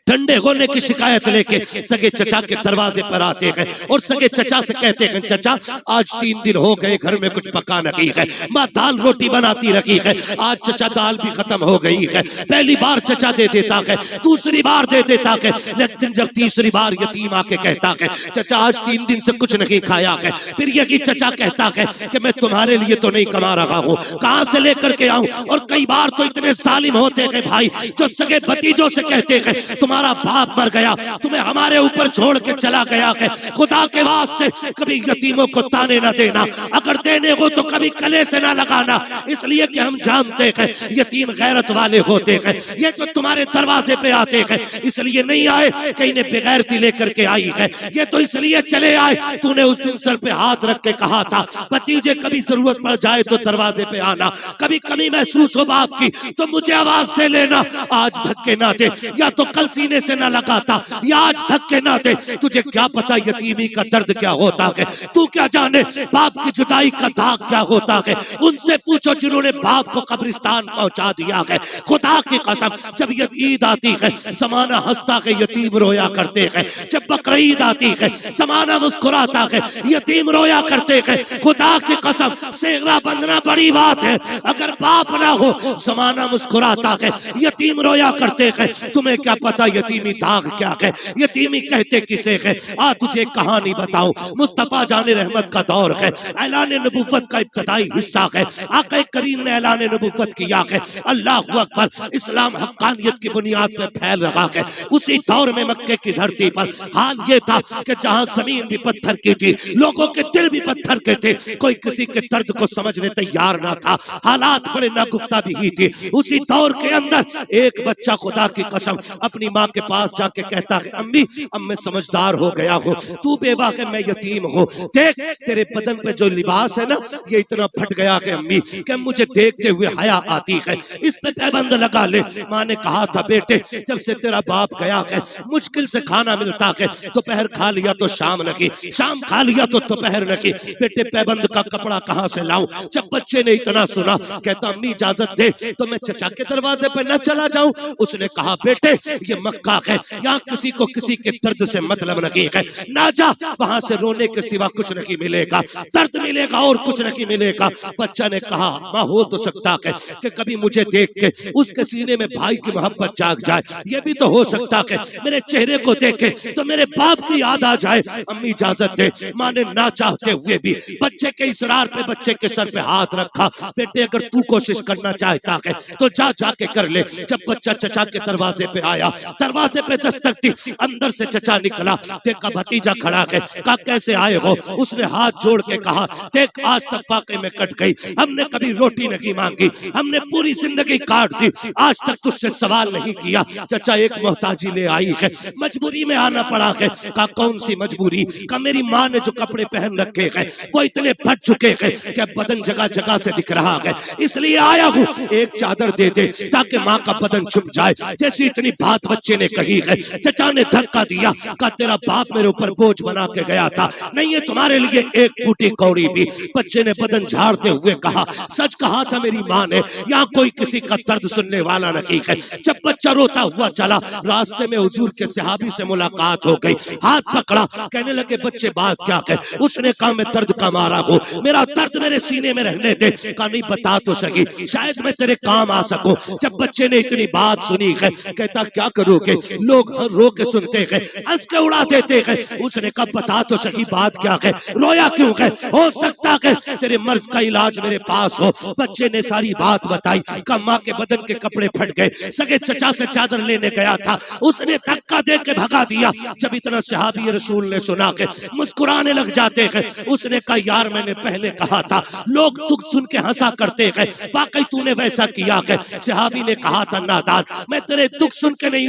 ठंडे होने की शिकायत लेके सगे चचा के दरवाजे पर आते हैं और सगे चचा से कहते हैं चचा आज 3 दिन हो गए घर में कुछ पका नहीं है, माँ दाल रोटी बनाती रखी है, आज चचा दाल भी खत्म हो गई है। पहली बार चचा दे देता है, दूसरी बार दे देता है, लेकिन जब तीसरी बार यतीम आके कहता है चचा आज 3 दिन से कुछ नहीं खाया है, फिर यही चचा कहता है कि मैं तुम्हारे लिए तो नहीं कमा रहा हूँ, कहाँ से लेकर के आऊं। और कई बार तो इतने जालिम होते हैं भाई जो सगे भतीजों से कहते हैं तुम्हारा बाप मर गया, तुम्हें हमारे ऊपर छोड़ के चला गया है, खुदा के वास्ते कभी यतीमों को ताने ना देना, अगर देने हो तो कभी गले से ना लगाना, इसलिए कि हम जानते हैं यतीम गैरत वाले होते हैं। ये जो तुम्हारे दरवाजे पे आते हैं इसलिए नहीं आए कि इन्हें बेगैरती लेकर के आई है, ये तो इसलिए चले आए तूने उस दिन सर पे हाथ रख के कहा था भतीजे कभी जरूरत पड़ जाए तो दरवाजे पे आना, कभी कमी महसूस हो बाप की तो मुझे आवाज दे लेना। आज धक्के ना दे, या तो कल सीने से ना लगाता, या आज धक्के ना दे, तुझे क्या पता यतीमी का दर्द क्या होता है, तू क्या जाने बाप की जुदाई का दाग क्या होता है। उनसे पूछो जिन्होंने बाप को कब्रिस्तान पहुंचा दिया है, खुदा की कसम जब ईद आती है जमाना हंसता है, यतीम रोया करते हैं, जब बकरीद आती है जमाना मुस्कुराता है, यतीम रोया करते हैं। खुदा की कसम सेगरा बंधना बड़ी बात है, अगर बाप ना हो जमाना मुस्कुराता है, यतीम रोया करते हैं। तुम्हें क्या पता यतीमी दाग क्या है, यतीमी कहते किसे है। आ तुझे कहानी बताऊं, मुस्तफा जाने रहमत का दौर है, ऐलान नबुव्वत का इब्तदाई हिस्सा है, आका करीम ने ऐलान नबुव्वत किया है, अल्लाहु अकबर, इस्लाम हक्कानियत की बुनियाद पे फैल रहा है। उसी दौर में मक्के की धरती पर हाल ये था कि जहां जमीन भी पत्थर की थी, लोगों के दिल भी पत्थर के थे, कोई किसी के दर्द को समझने तैयार ना था, हालात बड़े नागुफ्ता भी ही थी। उसी दौर के अंदर एक बच्चा खुदा की कसम अपनी माँ के पास जाके कहता है अम्मी अब मैं समझदार हो गया हूँ, तू बेवा है मैं यतीम हूँ, देख तेरे बदन पे जो लिबास है ना ये इतना फट गया है अम्मी कि मुझे देखते हुए हया आती है, इस पे पैबंद लगा ले। माँ ने कहा था बेटे जब से तेरा बाप गया है मुश्किल से खाना मिलता है, दोपहर खा लिया तो शाम नहीं, शाम खा लिया तो दोपहर नहीं, बेटे पैबंद का कपड़ा कहाँ से लाऊं। जब बच्चे ने इतना सुना कहता अम्मी इजाजत दे तो मैं चचा के दरवाजे पे न चला जाऊं। उसने कहा बेटे ये मक्का है, यहाँ किसी को किसी के दर्द से मतलब नहीं है, ना जा, वहां से रोने के सिवा कुछ नहीं मिलेगा, दर्द मिलेगा और कुछ नहीं मिलेगा। बच्चा ने कहा माँ हो तो सकता है कि कभी मुझे देख के उसके सीने में भाई की मोहब्बत जाग जाए, ये भी तो हो सकता है मेरे चेहरे को देखे तो मेरे बाप की याद आ जाए। अम्मी इजाजत दे। माँ ने ना चाहते हुए भी बच्चे के इसरार पे बच्चे के सर पे हाथ रखा, बेटे अगर तू कोशिश करना चाहता है तो जा जाके कर ले। जब बच्चा चचा के दरवाजे पे आया, दरवाजे पे दस्तक दी, अंदर से चचा निकला, देखा भतीजा खड़ा है, कहा कैसे आए हो। उसने हाथ जोड़ के कहा देख आज तक वाकई में कट गई, हमने कभी रोटी नहीं मांगी, हमने पूरी जिंदगी काट दी, आज तक तुझसे सवाल नहीं किया। चचा एक मोहताजी ले आई है, मजबूरी में आना पड़ा है। कहा कौन सी मजबूरी। कहा मेरी माँ ने जो कपड़े पहन रखे हैं वो इतने फट चुके हैं कि बदन जगह जगह से दिख रहा है, इसलिए आया हूँ, एक चादर दे दे ताकि माँ का बदन छुप जाए। जैसी इतनी बात बच्चे ने कही है, चचा ने धक्का दिया, कहा तेरा बाप मेरे ऊपर बोझ बना के गया था, नहीं है तुम्हारे लिए एक फूटी कौड़ी भी। बच्चे ने बदन झाड़ते हुए कहा सच कहा था मेरी माँ ने, यहाँ कोई किसी का दर्द सुनने वाला नहीं है। जब बच्चा रोता हुआ चला, रास्ते में हुजूर के सहाबी से मुलाकात हो गई, हाथ पकड़ा, कहने लगे बच्चे बात क्या है। उसने कहा मैं दर्द का मारा हूँ, मेरा दर्द मेरे सीने में रहने दे। कहा नहीं बता तो सही, शायद मैं तेरे काम आ सकूं। जब बच्चे ने इतनी बात सुनी है, कहता क्या क्या करोगे? लोग रो के सुनते हैं, हंस के उड़ा देते हैं। उसने कहा बता तो सही बात क्या है, रोया क्यों है? हो सकता है तेरे मर्ज का इलाज मेरे पास हो। बच्चे ने सारी बात बताई। कहा माँ के बदन के कपड़े फट गए, सगे चचा से चादर लेने गया था, उसने धक्का दे के भगा दिया। जब इतना सहाबी रसूल ने सुना के मुस्कुराने लग जाते हैं। उसने कहा यार मैंने पहले कहा था, लोग दुख सुन के हंसा करते हैं, वाकई तूने वैसा किया है। सहाबी ने कहा था नादान, मैं तेरे दुख सुन के नहीं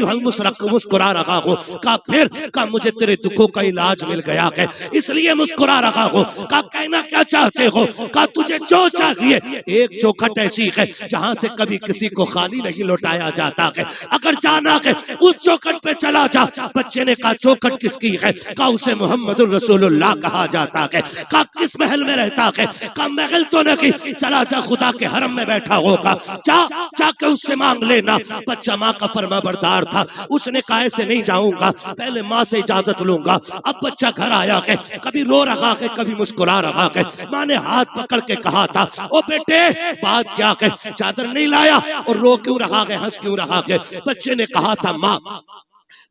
मुस्कुरा रहा हूँ। कहा फिर? कहा मुझे तेरे दुखों का इलाज मिल गया है, इसलिए मुस्कुरा रहा हूँ। कहा कहना क्या चाहते हो? कहा तुझे जो चाहिए। एक चौखट ऐसी है जहां से कभी किसी को खाली नहीं लौटाया जाता है, अगर जाना है उस चौखट पे चला जा। बच्चे ने कहा चौखट किसकी है? कहा उसे मोहम्मद रसूलुल्लाह कहा जाता है। कहा किस महल में रहता है? कहा महल तो नहीं, चला जा खुदा के हरम में बैठा होगा, जाके उससे मांग लेना। बच्चा माँ का फरमाबरदार था, उसने कहा ऐसे नहीं जाऊंगा, पहले माँ से इजाजत लूंगा। अब बच्चा घर आया है, कभी रो रहा है कभी मुस्कुरा रहा है। माँ ने हाथ पकड़ के कहा था ओ बेटे बात क्या है, चादर नहीं लाया और रो क्यों रहा है, हंस क्यों रहा है? बच्चे ने कहा था माँ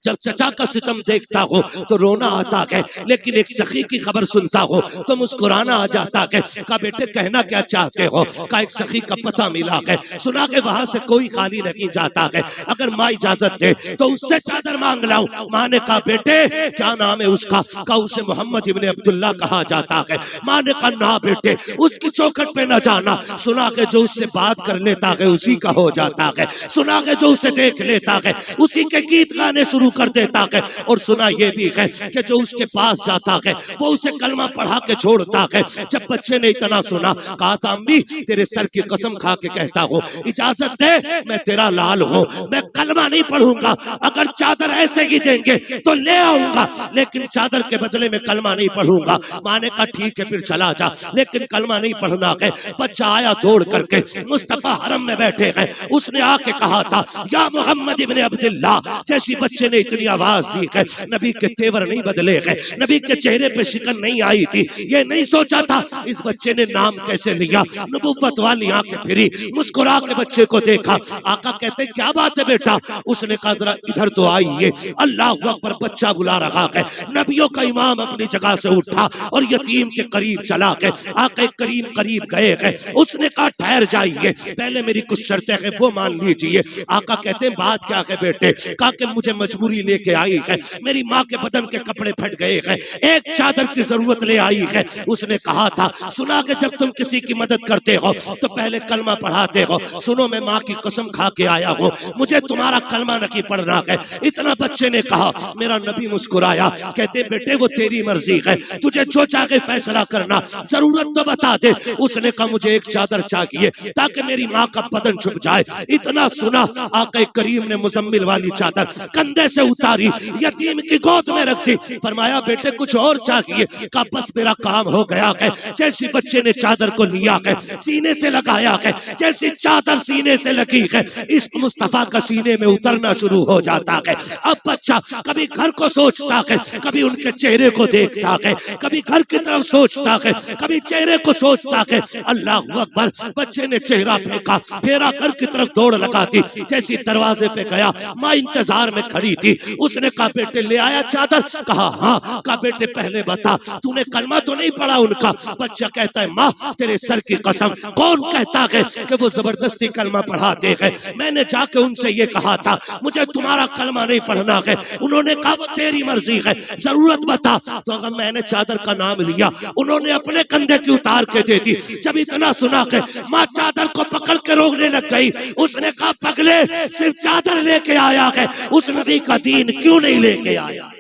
जब चचा का सितम देखता हो तो रोना आता है, लेकिन एक सखी की खबर सुनता हो तो मुस्कुराना आ जाता है। कहा बेटे कहना क्या चाहते हो? का एक सखी का पता मिला है, सुना के वहां से कोई खाली नहीं जाता है, अगर माँ इजाजत दे तो उससे चादर मांग लाऊं। माँ ने कहा बेटे क्या नाम है उसका? कहा उसे मोहम्मद इब्ने अब्दुल्ला कहा जाता है। माँ ने कहा ना बेटे उसकी चौखट पे न जाना, सुना के जो उससे बात कर लेता है उसी का हो जाता है, सुना के जो उसे देख लेता है उसी के गीत गाने शुरू कर देता है। और सुना ये भी है कि जो उसके पास जाता है वो उसे कलमा पढ़ा के छोड़ता है। जब बच्चे ने इतना सुना कहा था अम्मी तेरे सर की कसम खा के कहता हूँ इजाजत दे, मैं तेरा लाल हूँ, मैं कलमा नहीं पढ़ूंगा, अगर चादर ऐसे ही देंगे तो ले आऊंगा, लेकिन चादर के बदले में कलमा नहीं पढ़ूंगा। माँ ने कहा ठीक है फिर चला जा, लेकिन कलमा नहीं पढ़ना है। बच्चा आया दौड़ करके, मुस्तफा हरम में बैठे हैं, उसने आके कहा था या मोहम्मद इब्ने अब्दुल्ला। जैसी बच्चे ने इतनी आवाज दी है, नबी के तेवर नहीं बदले हैं, नबी के चेहरे पे शिकन नहीं आई थी। ये नहीं सोचा था इस बच्चे ने नाम कैसे लिया, नबुव्वत वाली आंखें फिरी, मुस्कुरा के बच्चे को देखा। आका कहते क्या बात है बेटा? उसने कहा जरा इधर तो आइए, अल्लाह अकबर, बच्चा बुला रहा है। नबियों का इमाम अपनी जगह से उठा और यतीम के करीब चला के आके करीब गए हैं। उसने कहा ठहर जाइए, पहले मेरी कुछ शर्तें हैं वो मान लीजिए। आका कहते हैं बात क्या है बेटे? कहा कि मुझे मजबूरी लेके आई है, मेरी माँ के बदन के कपड़े फट गए हैं, एक चादर की जरूरत ले आई है। उसने कहा था सुना कि जब तुम किसी की मदद करते हो तो पहले कलमा पढ़ाते हो, सुनो मैं माँ की कसम खा के आया हूँ, मुझे तुम्हारा कलमा नहीं पढ़ना है। इतना बच्चे ने कहा, मेरा नबी मुस्कुराया, कहते बेटे वो तेरी मर्जी है, तुझे जो चाहे फैसला करना, जरूरत तो बता दे। उसने कहा मुझे एक चादर चाहिए ताकि मेरी माँ का बदन छुप जाए। इतना सुना आके करीम ने मुजम्मिल वाली चादर कंधे से उतारी, यतीम की गोद में रख दी। फरमाया बेटे कुछ और चाहिए? कहा बस मेरा काम हो गया है। जैसी बच्चे ने चादर को लिया है, सीने से लगाया है, जैसी चादर सीने से लगी है, इश्क मुस्तफा का सीने में उतरना शुरू हो जाता है। अब बच्चा कभी घर को सोचता है, कभी उनके चेहरे को देखता है, कभी घर की तरफ सोचता है, कभी चेहरे को सोचता है। अल्लाह अकबर, बच्चे ने चेहरा फेंका, फेरा घर की तरफ दौड़ लगा दी। जैसी दरवाजे पे गया, माँ इंतजार में खड़ी थी। उसने कहा बेटे ले आया चादर? कहा हाँ। कहा बेटे पहले बता तूने कलमा तो नहीं पढ़ा उनका? बच्चा कहता है माँ तेरे सर की कसम, कौन कहता है कि वो जबरदस्ती कलमा पढ़ाते हैं? मैंने जाके उनसे ये कहा था मुझे तुम्हारा कलमा नहीं पढ़ना है, उन्होंने कहा वो तेरी मर्जी है, जरूरत बता। तो अगर मैंने चादर का नाम लिया, उन्होंने अपने कंधे की उतार के दे दी। जब इतना सुना के माँ चादर को पकड़ के रोकने लग गई। उसने कहा पगले सिर्फ चादर लेके आया है, उस नबी का दीन क्यों नहीं लेके आया?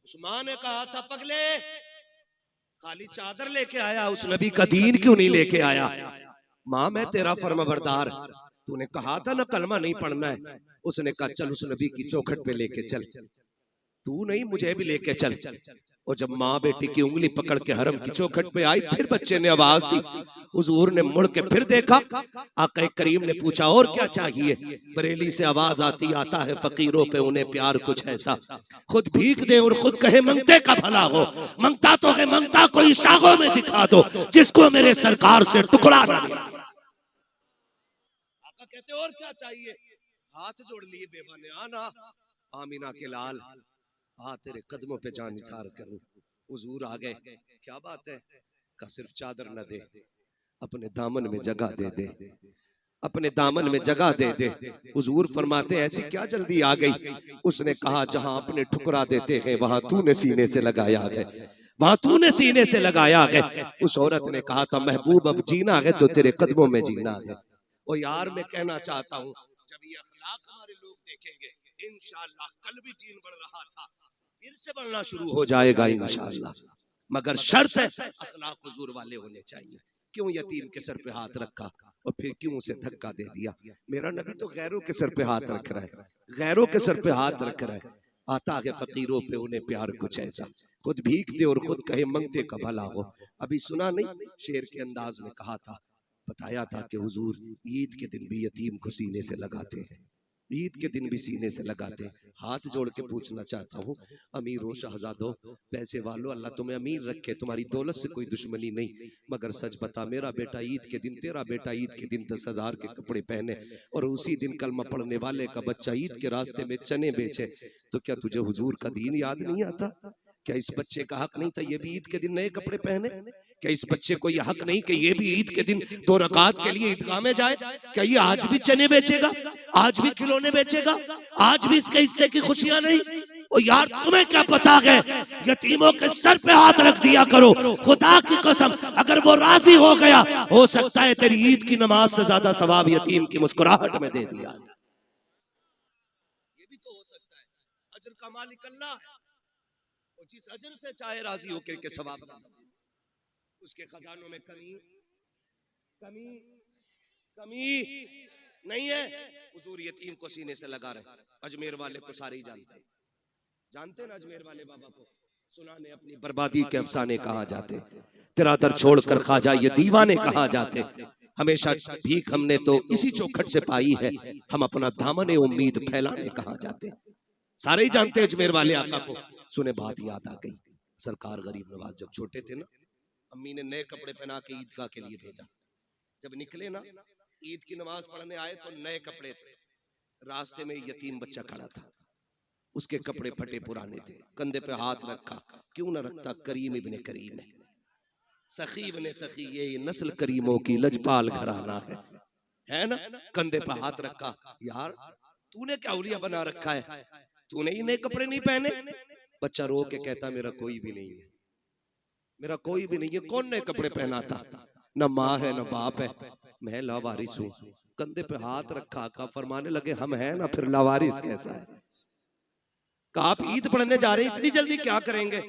उस्मान ने कहा था पगले खाली चादर लेके आया, उस नबी का दीन क्यों नहीं लेके आया? माँ मैं तेरा फर्माबरदार, तूने कहा था ना कलमा नहीं पढ़ना है। उसने कहा चल उस नबी की चौखट पे लेके चल, तू नहीं मुझे भी लेके चल। और जब माँ बेटी की उंगली पकड़ के हरम की चौखट पे आई, फिर बच्चे ने आवाज दी, हुजूर ने मुड़ के फिर देखा, आका करीम ने पूछा और क्या चाहिए? बरेली से आवाज आती, आता है फकीरों पे उन्हें प्यार कुछ ऐसा, खुद भीख दे और खुद कहे मंगते का भला हो, मंगता तो है मंगता कोई शागों में दिखा दो, जिसको मेरे सरकार से टुकड़ा ना मिला। आका कहते और क्या चाहिए? हाथ जोड़ लिए बेवा ने, आना आमीना के लाल, आ तेरे कदमों पे जान निसार करूं। हुजूर आ गए, क्या बात है? का सिर्फ चादर न दे, अपने दामन में जगह दे दे, अपने दामन में जगह दे दे। हुजूर फरमाते ऐसी क्या जल्दी आ गई? उसने कहा जहां अपने ठुकरा देते हैं वहां तूने सीने से लगाया है, वहां तूने सीने से लगाया है। उस औरत ने कहा था महबूब अब जीना है तो तेरे कदमों में जीना है। ओ यार मैं कहना चाहता हूँ, जब ये अखलाक हमारे लोग देखेंगे इंशाअल्लाह, कल भी दीन बढ़ रहा था, फिर से बढ़ना शुरू हो जाएगा इंशाअल्लाह, मगर शर्त है अखलाक हुजूर वाले होने चाहिए। क्यों यतीम के सर पे हाथ रखा और फिर क्यों उसे धक्का दे दिया? मेरा नबी तो गैरों के सर पे हाथ रख रहा है, गैरों के सर पे हाथ रख रहा है, आता है फकीरों पे उन्हें प्यार कुछ ऐसा, खुद भीख दे और खुद कहे मंगते का भला हो। अभी सुना नहीं, शेर के अंदाज में कहा था, बताया था कि हुजूर ईद के दिन भी यतीम को सीने से लगाते हैं, ईद के दिन भी सीने से लगाते हैं। हाथ जोड़ के पूछना चाहता हूँ, अमीरों शहजादों पैसे वालों, अल्लाह तुम्हें अमीर रखे, तुम्हारी दौलत से कोई दुश्मनी नहीं, मगर सच बता मेरा बेटा ईद के दिन, तेरा बेटा ईद के दिन 10,000 के कपड़े पहने और उसी दिन कलमा पढ़ने वाले का बच्चा ईद के रास्ते में चने बेचे, तो क्या तुझे हुजूर का दीन याद नहीं आता? क्या इस बच्चे का हक नहीं था ये भी ईद के दिन नए कपड़े पहने? क्या इस बच्चे को ये हक नहीं कि ये भी ईद के दिन 2 रकात के लिए ईदगाह में जाए? क्या ये आज भी चने बेचेगा, आज भी खिलौने बेचेगा, आज भी इसके हिस्से की खुशियां नहीं? ओ यार तुम्हें क्या पता है, यतीमों के सर पे हाथ रख दिया करो, खुदा की कसम अगर वो राजी हो गया, हो सकता है तेरी ईद की नमाज से ज्यादा सवाब यतीम की मुस्कुराहट में दे दिया। ये भी तो हो सकता है, अजर का मालिक अल्लाह है, और जिस अजर से चाहे राजी होकर के सवाब, उसके खजानों में कमी कमी कमी नहीं है। हुजूर यतीम को सीने से लगा रहे, अजमेर वाले को सारे ही जानते ना, अजमेर वाले बाबा को सुनाने अपनी बर्बादी के अफसाने कहा जाते, तेरा दर छोड़कर खाजा ये दीवाने कहा जाते, हमेशा भीख हमने तो इसी चौखट से पाई है, हम अपना दामन उम्मीद फैलाने कहा जाते। सारे ही जानते अजमेर वाले आका को। सुने बात याद आ गई, सरकार गरीब नवाज जब छोटे थे ना, अम्मी ने नए कपड़े पहना के ईदगाह के लिए भेजा, जब निकले ना ईद की नमाज पढ़ने आए तो नए कपड़े थे, रास्ते में यतीम बच्चा खड़ा था, उसके कपड़े फटे पुराने थे, कंधे पे हाथ रखा, क्यों ना रखता, करीम इब्ने करीम है, सखी इब्ने सखी, ये नस्ल करीमों की लजपाल घराना है ना, कंधे पे हाथ रखा, यार तूने क्या उलिया बना रखा है, तूने ही नए कपड़े नहीं पहने? बच्चा रो के कहता मेरा कोई भी नहीं है, मेरा कोई भी नहीं है, कौन नए कपड़े पहना था, न माँ है न बाप है, मैं लावारिस हूँ। कंधे पे हाथ रखा, का फरमाने लगे हम हैं ना, फिर लावारिस कैसा है? कहा आप ईद पढ़ने जा रहे हैं, इतनी जल्दी क्या करेंगे?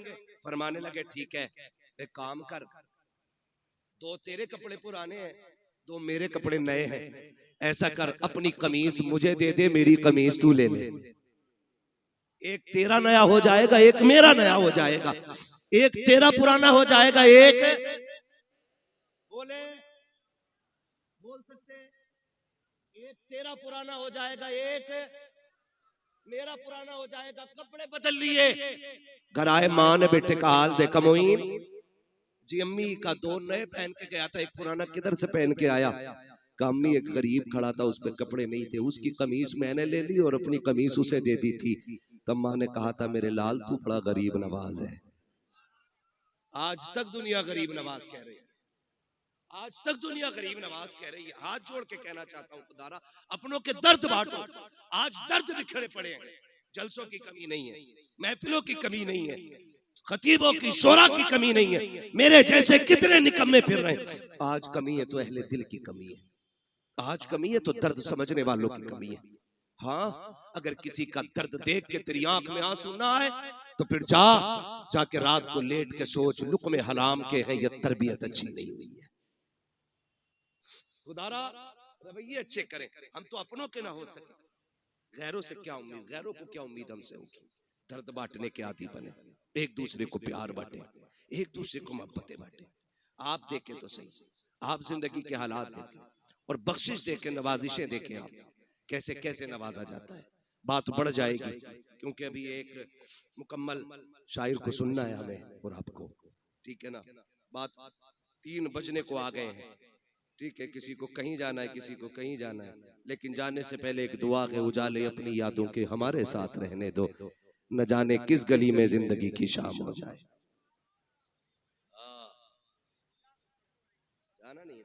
फरमाने लगे ठीक है, एक काम कर, 2 तेरे कपड़े पुराने हैं, 2 मेरे कपड़े नए हैं, ऐसा कर अपनी कमीज मुझे दे दे, मेरी कमीज तू ले ले, एक तेरा नया हो जाएगा, एक मेरा नया हो जाएगा, एक तेरा पुराना हो जाएगा, एक बोले बोल सकते हैं, एक तेरा पुराना हो जाएगा, एक मेरा पुराना हो जाएगा। कपड़े बदल लिए, घर आए, माँ ने बेटे का हाल देखा, मोइन जी अम्मी का 2 नए पहन के गया था, एक पुराना किधर से पहन के आया? अम्मी एक गरीब खड़ा था, उस पे कपड़े नहीं थे, उसकी कमीज मैंने ले ली और अपनी कमीज उसे दे दी थी। तब माँ ने कहा था मेरे लाल तू बड़ा गरीब नवाज है। आज तक दुनिया गरीब नवाज कह रही है, आज तक दुनिया गरीब नवाज कह रही है। हाथ जोड़ के कहना चाहता हूँ खुदारा अपनों के दर्द बांटो, आज दर्द बिखरे पड़े हैं, जलसों की कमी नहीं है, महफिलों की कमी नहीं है, खतीबों की शोरा की कमी नहीं है, मेरे जैसे कितने निकम्मे फिर रहे हैं। आज कमी है तो अहले दिल की कमी है, आज कमी है तो दर्द समझने वालों की कमी है। हाँ अगर किसी का दर्द देख के तेरी आंख में आंसू ना आए तो फिर जाके रात को लेट के सोच, लुक़्मे हराम के है, ये तरबियत अच्छी नहीं हुई है। खुदारा रवैये अच्छे करें, हम तो अपनों के ना हो सके, गैरों से क्या उम्मीद, गैरों को क्या उम्मीद हमसे होगी? दर्द बांटने के आदी बने, एक दूसरे को प्यार बांटे, एक दूसरे को मोहब्बतें बांटे। आप देखें तो सही, आप जिंदगी के हालात देखें और बख्शिश देखें, नवाजिशें देखें, आप कैसे कैसे नवाजा जाता है। बात बढ़ जाएगी क्योंकि अभी एक मुकम्मल शायर को सुनना है हमें और आपको, ठीक है ना। बात 3 बजने को आ गए हैं, ठीक है। किसी को कहीं जाना है, किसी को कहीं जाना है, लेकिन जाने से पहले एक दुआ के उजाले अपनी यादों के हमारे साथ रहने दो, न जाने किस गली में जिंदगी की शाम हो जाए। जाना नहीं है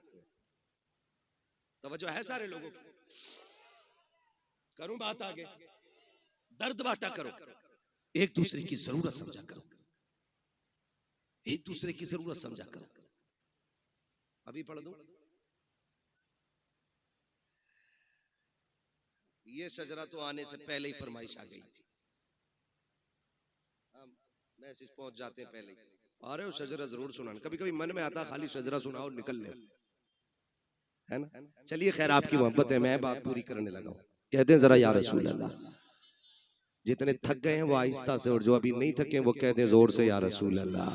तवज्जो है सारे लोगों की। करूं बात आगे, दर्द बांटा करो, एक दूसरे की जरूरत समझा करो, एक दूसरे की जरूरत समझा करो। अभी पढ़ दूं, ये शजरा तो आने से पहले ही फरमाइश आ गई थी, मैसेज पहुंच जाते हैं पहले ही। अरे वो शजरा जरूर सुनाना, कभी कभी मन में आता खाली शजरा सुनाओ निकल ले, है ना। चलिए खैर, आपकी मोहब्बत है, मैं बात पूरी करने लगा हूं। कहते हैं जरा या रसूल अल्लाह, जितने थक गए हैं वो आहिस्ता से, और जो अभी नहीं थके वो कहते हैं जोर से या रसूल अल्लाह।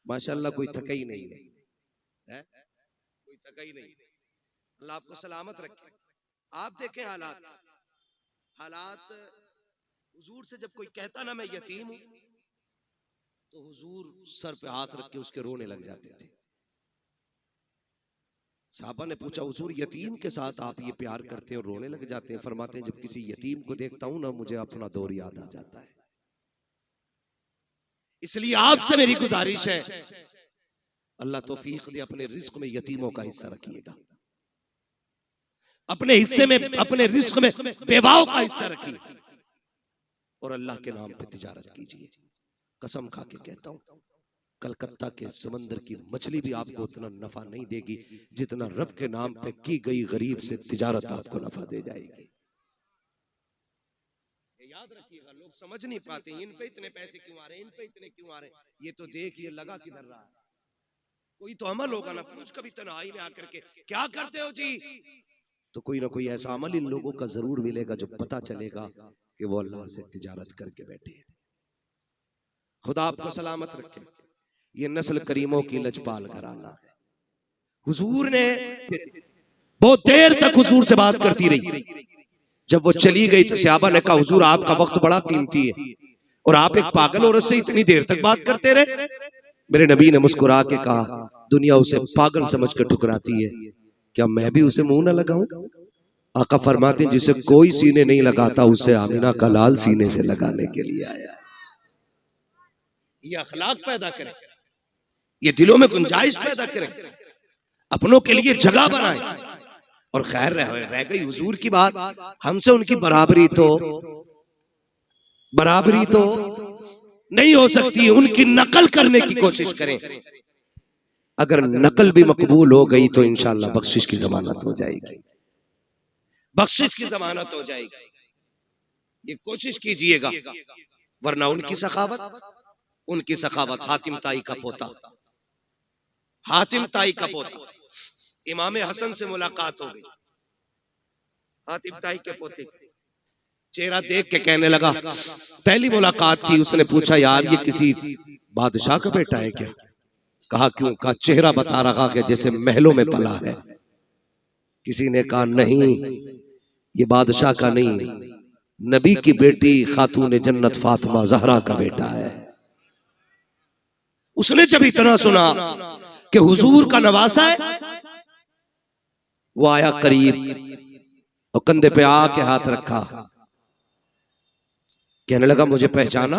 माशाअल्लाह कोई थका ही नहीं है, कोई थका ही नहीं। अल्लाह आपको सलामत रखे। आप देखें हालात हुजूर से जब कोई कहता ना मैं यतीम हूं, तो हुजूर सर पे हाथ रख के उसके रोने लग जाते थे। साहबा ने पूछा हुजूर यतीम के साथ आप ये प्यार करते हैं और रोने लग जाते हैं? फरमाते हैं जब किसी यतीम को देखता हूं ना मुझे अपना दौर याद आ जाता है। इसलिए आपसे मेरी गुजारिश है, अल्लाह तौफीक दे, अपने रिस्क में यतीमों का हिस्सा रखिएगा, अपने हिस्से में, अपने रिस्क में बेवाओं का हिस्सा रखिए, और अल्लाह के नाम पे तिजारत कीजिए। कसम खा के कहता हूं, कलकत्ता के समंदर की मछली भी आपको उतना नफा नहीं देगी जितना रब के नाम पे की गई गरीब से तिजारत आपको नफा दे जाएगी। याद रखिएगा, लोग समझ नहीं पाते इन पे इतने पैसे क्यों आ रहे हैं, इन पे इतने क्यों आ रहे हैं। ये तो देखिए लगा किधर रहा है, कोई तो अमल होगा ना। पूछ कभी तन्हाई में आकर के क्या करते हो जी, तो कोई ना कोई ऐसा अमल इन लोगों का जरूर मिलेगा जो पता चलेगा कि वो अल्लाह से तिजारत करके बैठे हैं। खुदा आपको सलामत रखे। ये नस्ल करीमों की लजपाल घराना है। हुजूर ने बहुत देर तक हुजूर से बात करती रही। जब वो चली गई तो सहाबा ने कहा हुजूर आपका वक्त बड़ा कीमती है और आप एक पागल औरत से इतनी देर तक बात करते रहे। मेरे नबी ने मुस्कुरा के कहा दुनिया उसे पागल समझ कर ठुकराती है, क्या मैं भी उसे मुंह न लगाऊं? आका फरमाते हैं जिसे कोई सीने नहीं लगाता उसे आमिना का लाल सीने से लगाने के लिए आया है। ये अखलाक पैदा करे, ये दिलों में गुंजाइश पैदा करे, अपनों के लिए जगह बनाए। और खैर रह गई हुजूर की बात, हमसे उनकी बराबरी तो नहीं हो सकती, उनकी नकल करने की कोशिश करें। अगर नकल भी मकबूल हो गई तो इंशाअल्लाह बख्शिश की जमानत हो जाएगी, बख्शिश की जमानत हो जाएगी। ये कोशिश कीजिएगा, वरना उनकी सखावत हातिम ताई का पोता, हातिम ताई का पोता इमाम हसन से मुलाकात हो गई। हातिम ताई के पोते चेहरा देख के कहने लगा, पहली मुलाकात थी, उसने पूछा यार ये किसी बादशाह का बेटा है क्या? कहा क्यों? कहा चेहरा बता रहा है जैसे महलों में पला है। किसी ने कहा नहीं ये बादशाह का नहीं, नबी की बेटी खातून जन्नत फातिमा जहरा का बेटा है। उसने जब इतना सुना कि हुजूर का नवासा है, वो आया करीब और कंधे पे आके हाथ रखा, कहने लगा मुझे पहचाना?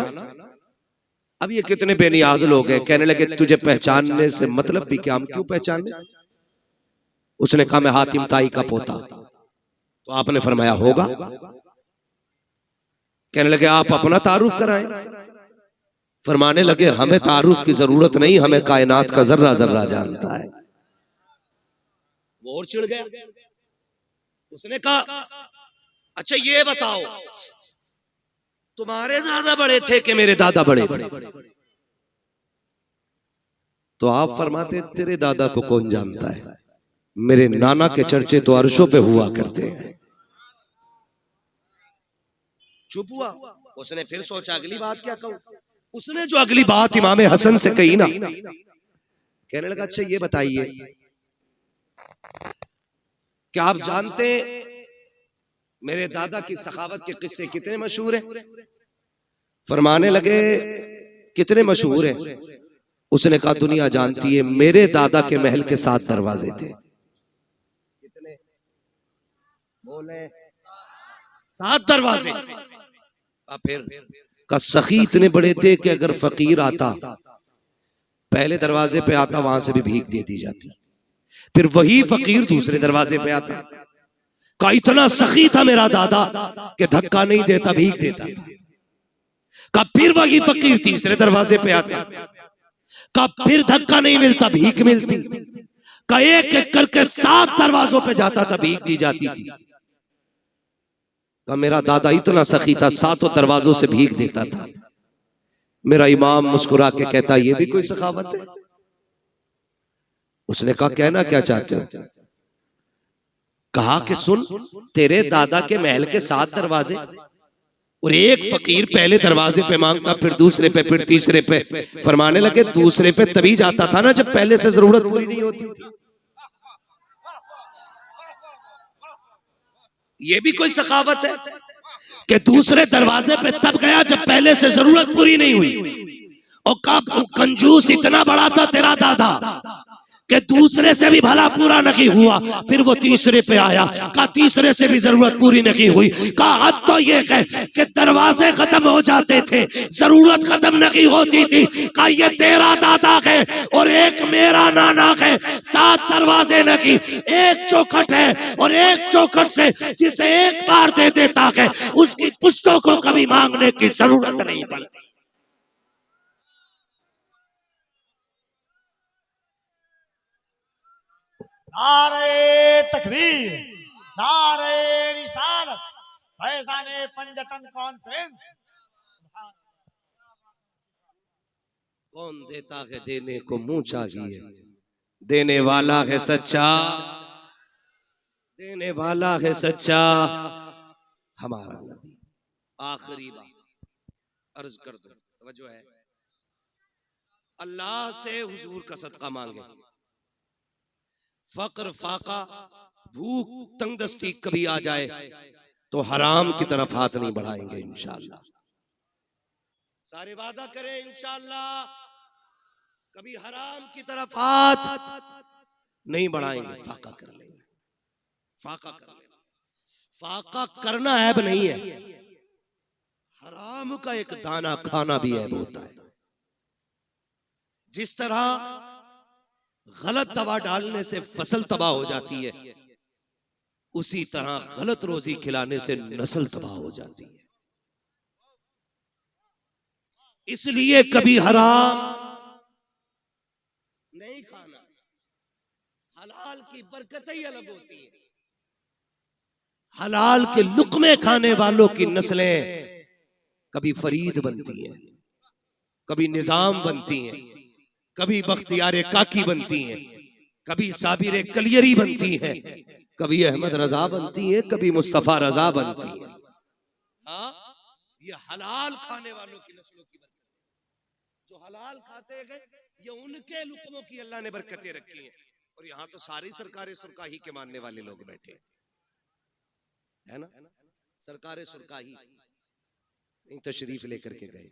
अब ये कितने बेनियाज लोग हैं, कहने लगे तुझे पहचानने से मतलब भी क्या, हम क्यों पहचाने? उसने कहा मैं हातिम ताई का पोता। तो आपने फरमाया होगा। कहने लगे आप अपना तारुफ कराएं। फरमाने लगे हमें तारुफ की जरूरत नहीं, हमें कायनात का जर्रा जर्रा जानता है। वो और चिढ़ गया। उसने कहा अच्छा ये बताओ तुम्हारे दादा बड़े थे कि मेरे दादा बड़े थे? तो आप फरमाते तेरे दादा को कौन जानता है, मेरे नाना के चर्चे तो अर्शों पे हुआ करते हैं। चुप हुआ। उसने फिर सोचा अगली बात क्या कहूं। उसने जो अगली बात इमाम हसन से कही ना, कहने लगा अच्छा ये बताइए क्या आप जानते मेरे दादा की सखावत के किस्से कितने मशहूर हैं? फरमाने लगे कितने मशहूर हैं? उसने कहा दुनिया जानती है, मेरे दादा के महल के 7 दरवाजे थे। कितने बोले? 7 दरवाजे। फिर का सखी इतने बड़े थे कि अगर फकीर आता पहले दरवाजे पे आता, वहां से भी भीख दे दी जाती। फिर वही फकीर दूसरे दरवाजे पे आता। का इतना सखी था मेरा दादा कि धक्का नहीं देता, भीख देता था। का फिर वही फकीर तीसरे दरवाजे पे आता। का फिर धक्का नहीं मिलता, भीख मिलती। का एक एक करके 7 दरवाजों पे जाता था, भीख दी जाती थी। का मेरा दादा इतना सखी था, 7 दरवाजों से भीख देता था। मेरा इमाम मुस्कुरा के कहता ये भी कोई सखावत है? उसने कहा कहना क्या चाहते हो? कहा कि सुन, तेरे दादा के महल के 7 दरवाजे और एक फकीर पहले दरवाजे पे मांगता, फिर दूसरे पे, फिर तीसरे पे। फरमाने लगे दूसरे पे तभी जाता था ना जब पहले से जरूरत पूरी नहीं होती थी। ये भी कोई सखावत है कि दूसरे दरवाजे पे तब गया जब पहले से जरूरत पूरी नहीं हुई। और कब कंजूस इतना बड़ा था तेरा दादा कि दूसरे से भी भला पूरा नहीं हुआ, फिर वो तीसरे पे आया। का तीसरे से भी जरूरत पूरी नहीं हुई। का हद तो ये है कि दरवाजे खत्म हो जाते थे, जरूरत खत्म नहीं होती थी। का ये तेरा दादा है और एक मेरा नाना है, 7 दरवाजे नहीं, एक चौखट है और एक चौखट से जिसे एक बार दे देता है उसकी पुश्तों को कभी मांगने की जरूरत नहीं पड़ती। नारे तकबीर, नारे रिसालत, फैज़ाने पंजतन कॉन्फ्रेंस। कौन देता है देने को मुंह चाहिए, देने वाला है सच्चा, देने वाला है सच्चा हमारा नबी। आखिरी बात अर्ज कर दो, तवज्जो है। अल्लाह से हुजूर का सदका मांगे। फक्र फाका भूख तंगदस्ती कभी आ जाए तो हराम की तरफ हाथ नहीं बढ़ाएंगे इंशाअल्लाह। सारे वादा करें इंशाअल्लाह कभी हराम की तरफ हाथ नहीं बढ़ाएंगे। फाका कर लेंगे, फाका कर लेना। फाका करना ऐब नहीं है, हराम का एक दाना खाना भी ऐब होता है। जिस तरह गलत दवा डालने से फसल तबाह हो जाती है, उसी तरह गलत रोजी खिलाने से नस्ल तबाह हो जाती है। इसलिए कभी हराम नहीं खाना। हलाल की बरकत ही अलग होती है। हलाल के लुक्मे खाने वालों की नस्लें कभी फरीद बनती हैं, कभी निजाम बनती हैं, कभी बख्तियारे काकी बनती हैं, कभी साबिरे कलियरी बनती हैं, कभी अहमद रजा बनती है, कभी मुस्तफा रजा बनती है। हाँ, ये हलाल खाने वालों की नस्लों की बरकत। जो हलाल खाते गए ये उनके लुक्मों की अल्लाह ने बरकतें रखी हैं। और यहाँ तो सारी सरकारें सुरकाही के मानने वाले लोग बैठे है ना। सरकारें सुरकाही नहीं तशरीफ लेकर के गए,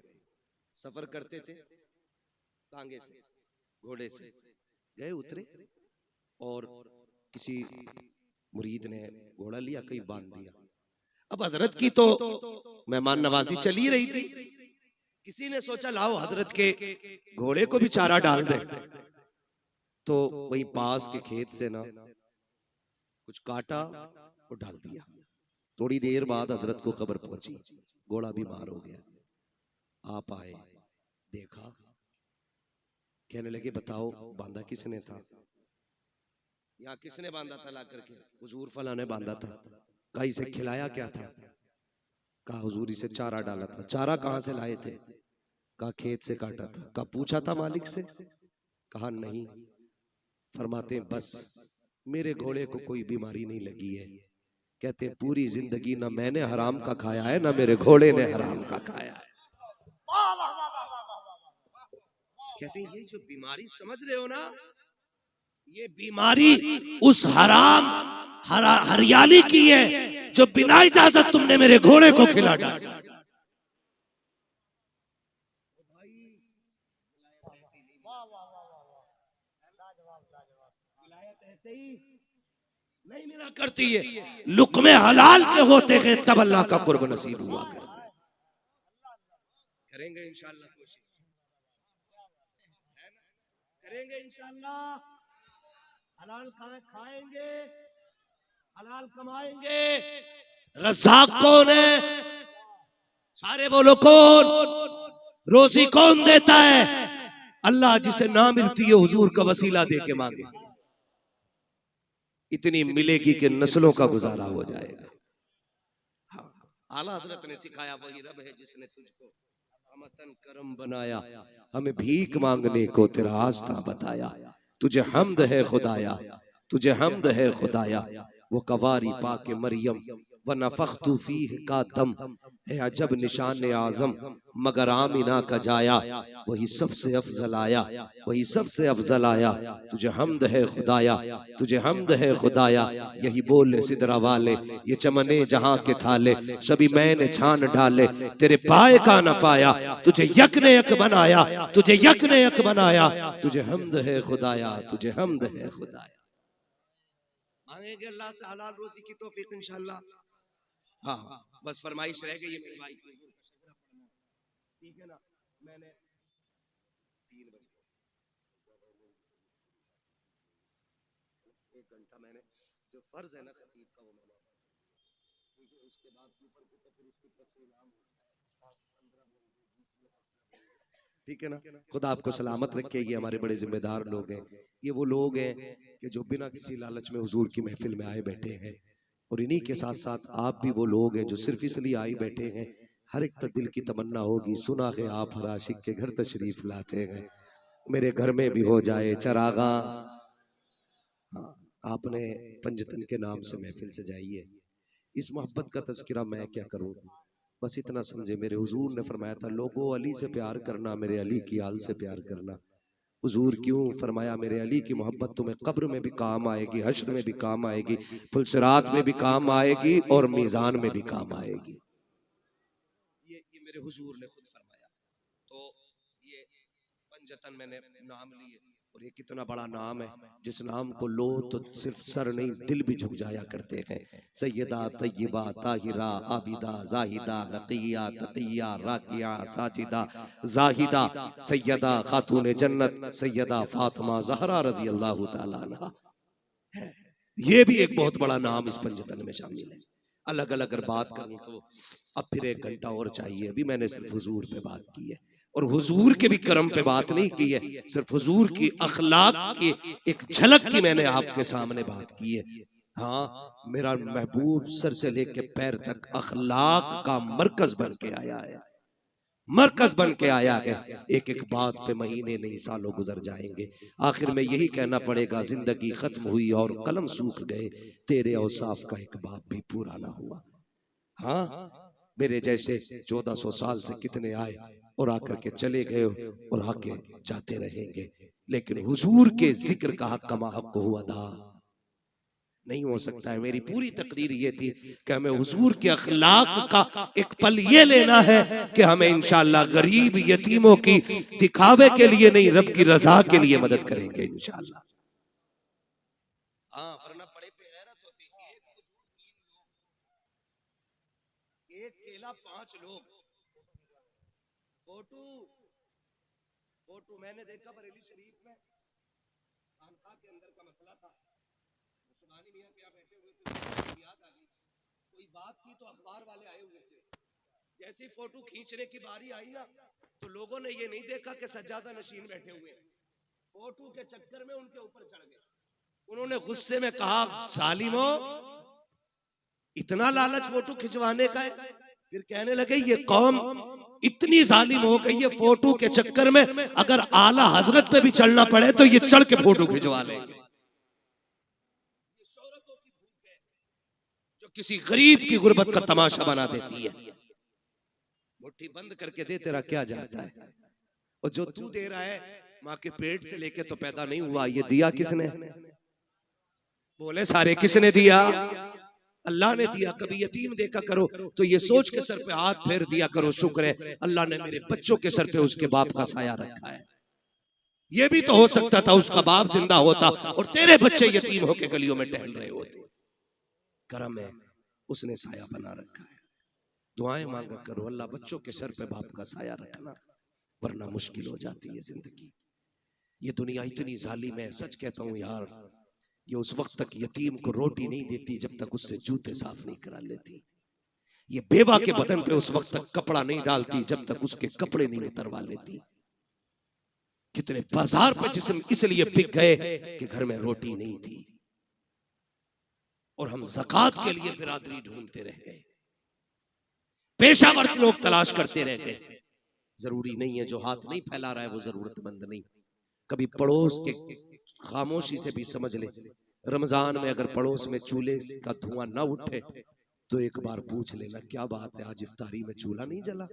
सफर करते थे तांगे से, घोड़े से गए, उतरे और किसी मुरीद ने घोड़ा लिया, कहीं बांध दिया। अब हजरत की तो मेहमान नवाजी चली रही थी। किसी ने सोचा लाओ हजरत के घोड़े को भी चारा डाल दे। तो वही पास के खेत से ना कुछ काटा और डाल दिया। थोड़ी देर बाद हजरत को खबर पहुंची, घोड़ा बीमार हो गया। आप आए, देखा, कहने लगे बताओ बांधा किसने था? यहाँ किसने बांधा था? ला करके हुजूर फला ने बांधा था। कहा इसे खिलाया क्या था? कहा हुजूर इसे चारा डाला था। चारा कहाँ से लाए थे? कहा खेत से काटा था। कहा पूछा था मालिक से? कहा नहीं। फरमाते बस मेरे घोड़े को कोई बीमारी नहीं लगी है। कहते पूरी जिंदगी ना मैंने हराम का खाया है ना मेरे घोड़े ने हराम का खाया है। कहते हैं ये जो बीमारी समझ रहे हो ना, ये बीमारी उस हराम हरियाली की है जो बिना इजाजत तुमने मेरे घोड़े को खिला डाला। ऐसे ही नहीं मिला करती है, लुक़्मे हलाल के होते हैं तब अल्लाह का कुर्ब नसीब हुआ करता है। करेंगे इंशाअल्लाह, कोशिश करेंगे इंशाअल्लाह। हलाल खाएंगे, हलाल कमाएंगे। रज़ाक कौन है? सारे बोलो कौन? रोजी कौन देता है? अल्लाह। जिसे ना मिलती है हुजूर का वसीला दे के मांगे, इतनी मिलेगी कि नस्लों का गुजारा हो जाएगा। हाँ, आला हजरत ने सिखाया वही रब है जिसने तुझको हमतन करम बनाया, हमें भीख मांगने को तेरा आस्था बताया। तुझे हमद है खुदाया, तुझे हमद है खुदाया। वो कवारी पाके मरियम व नफख्तु फीह का दम है अजब निशान आजम मगर आमिना का जाया। वही सबसे अफजल आया, वही सबसे अफजल आया। तुझे हमद है खुदाया, तुझे हमद है खुदाया। यही बोले सिदरा वाले ये चमने जहां के ठाले, सभी मैंने छान डाले तेरे पाए का न पाया। तुझे यक ने यक बनाया, तुझे यक ने यक बनाया। तुझे हमद है खुदाया, तुझे हमद है खुदाया। मांगेंगे अल्लाह से हलाल रोजी की तौफीक इंशाअल्लाह। हाँ, बस फरमाइश रह गई है मेरे भाई की, ठीक है ना। मैंने 3 बजे 1 घंटा मैंने जो फर्ज है ना खतीब का वो मैंने, ठीक है। उसके बाद ऊपर को तो फिर उसकी तरफ से इनाम होता है, ठीक है ना। खुदा आपको सलामत रखे। ये हमारे बड़े जिम्मेदार लोग हैं, ये वो लोग हैं कि जो बिना किसी लालच में हुजूर की महफिल में आए बैठे हैं। और इन्हीं के साथ साथ आप भी वो लोग हैं जो सिर्फ इसलिए आए बैठे हैं। हर एक तो दिल की तमन्ना होगी, सुना है आप हर आशिक के घर तशरीफ लाते हैं, मेरे घर में भी हो जाए चरागा। हाँ, आपने पंजतन के नाम से महफिल से जाइए। इस मोहब्बत का तज़किरा मैं क्या करूं, बस इतना समझे। मेरे हुजूर ने फरमाया था लोगों अली से प्यार करना, मेरे अली की आल से प्यार करना। हुजूर क्यों फरमाया? मेरे अली की मोहब्बत तुम्हें कब्र में भी काम आएगी, हश्र में भी काम आएगी, फुलसिरात में भी काम आएगी और मीज़ान में भी काम आएगी। ये मेरे हुजूर ने खुद फरमाया। तो ये पंजतन मैंने नाम लिए, और ये कितना बड़ा नाम है, जिस नाम को लो तो सिर्फ सर नहीं दिल भी झुक जाया करते हैं। सैयदा तय्यबा ताहिरा आबिदा जाहिदा रक़िया तक़िया राकिया साजिदा जाहिदा सैयदा खातून जन्नत सैयदा फातिमा ज़हरा रज़ी अल्लाह तआला अन्हा। ये भी एक बहुत बड़ा नाम इस पंजतन में शामिल है। अलग अलग अगर बात करूं तो अब फिर 1 घंटा और चाहिए। अभी मैंने सिर्फ हुजूर पे बात की है, और हुजूर के भी करम पे बात नहीं की है, सिर्फ हुजूर की अखलाक की एक झलक की मैंने आपके सामने बात की है। हाँ, मेरा महबूब सर से लेके पैर तक अखलाक का मरकज बन के आया है, मरकज बन के आया है। एक एक बात पे महीने नहीं सालों गुजर जाएंगे। आखिर में यही कहना पड़ेगा, जिंदगी खत्म हुई और कलम सूख गए, तेरे औसाफ का एक बाप भी पूरा ना हुआ। हाँ, मेरे जैसे 1400 साल से कितने आए और आकर के चले गए और आके जाते रहेंगे, लेकिन हुजूर के जिक्र का हक कमा हक हुआ अदा नहीं हो सकता है। मेरी पूरी तकरीर ये थी कि हमें हुजूर के अखलाक का एक पल ये लेना है कि हमें इंशाअल्लाह गरीब यतीमों की दिखावे के लिए नहीं, रब की रजा के लिए मदद करेंगे इंशाअल्लाह। हाँ, वरना पड़े पे गैरत होती। एक केला 5 लोग। फोटो मैंने देखा बरेली शरीफ में, खानका के अंदर का मसला था। सुभानी मियां क्या बैठे हुए थे, याद आ गई कोई बात की तो अखबार वाले आए हुए थे। जैसी फोटो खींचने की बारी आई ना, तो लोगों ने ये नहीं देखा कि सज्जादा नशीन बैठे हुए हैं, फोटो के चक्कर में उनके ऊपर चढ़ गए। उन्होंने गुस्से में कहा, सालिमो इतना लालच फोटो खिंचवाने का है? फिर कहने लगे ये कौम इतनी जालिम हो गई है, फोटो के चक्कर में अगर आला हजरत पे भी चलना पड़े तो ये चढ़ के फोटो खिंचवा लेंगे। ये शोहरतों की भूख है जो किसी गरीब की गुर्बत का तमाशा बना देती है। मुट्ठी बंद करके दे, तेरा क्या जाता है? और जो तू दे रहा है माँ के पेट से लेके तो पैदा नहीं हुआ, ये दिया किसने? बोले सारे, किसने दिया? अल्लाह ने दिया। कभी यतीम देखा करो तो ये सोच के सर पे हाथ फेर दिया करो, शुक्र है अल्लाह ने मेरे बच्चों के सर पे उसके बाप का साया रखा है। ये भी तो हो सकता था उसका बाप जिंदा होता और तेरे बच्चे यतीम होके गलियों में टहल रहे होते। करम है, उसने साया बना रखा है। दुआएं मांगा करो, अल्लाह बच्चों के सर पे बाप का साया रखना, वरना मुश्किल हो जाती है जिंदगी। ये दुनिया इतनी जालिम है, सच कहता हूँ यार। ये उस वक्त तक यतीम को रोटी नहीं देती जब तक उससे जूते साफ नहीं करा लेती। ये बेवा के बदन पे उस वक्त तक कपड़ा नहीं डालती जब तक उसके कपड़े नहीं उतरवा लेती। कितने बाजार पे जिस्म इसलिए बिक गए कि घर में रोटी नहीं थी, और हम ज़कात के लिए बिरादरी ढूंढते रह गए, पेशावर लोग तलाश करते रह गए। जरूरी नहीं है जो हाथ नहीं फैला रहा है वो जरूरतमंद नहीं। कभी पड़ोस के खामोशी से भी समझ ले, रमजान में अगर पड़ोस में चूल्हे का धुआं ना उठे तो एक बार पूछ लेना, क्या बात है आज इफ्तारी में चूल्हा नहीं जला,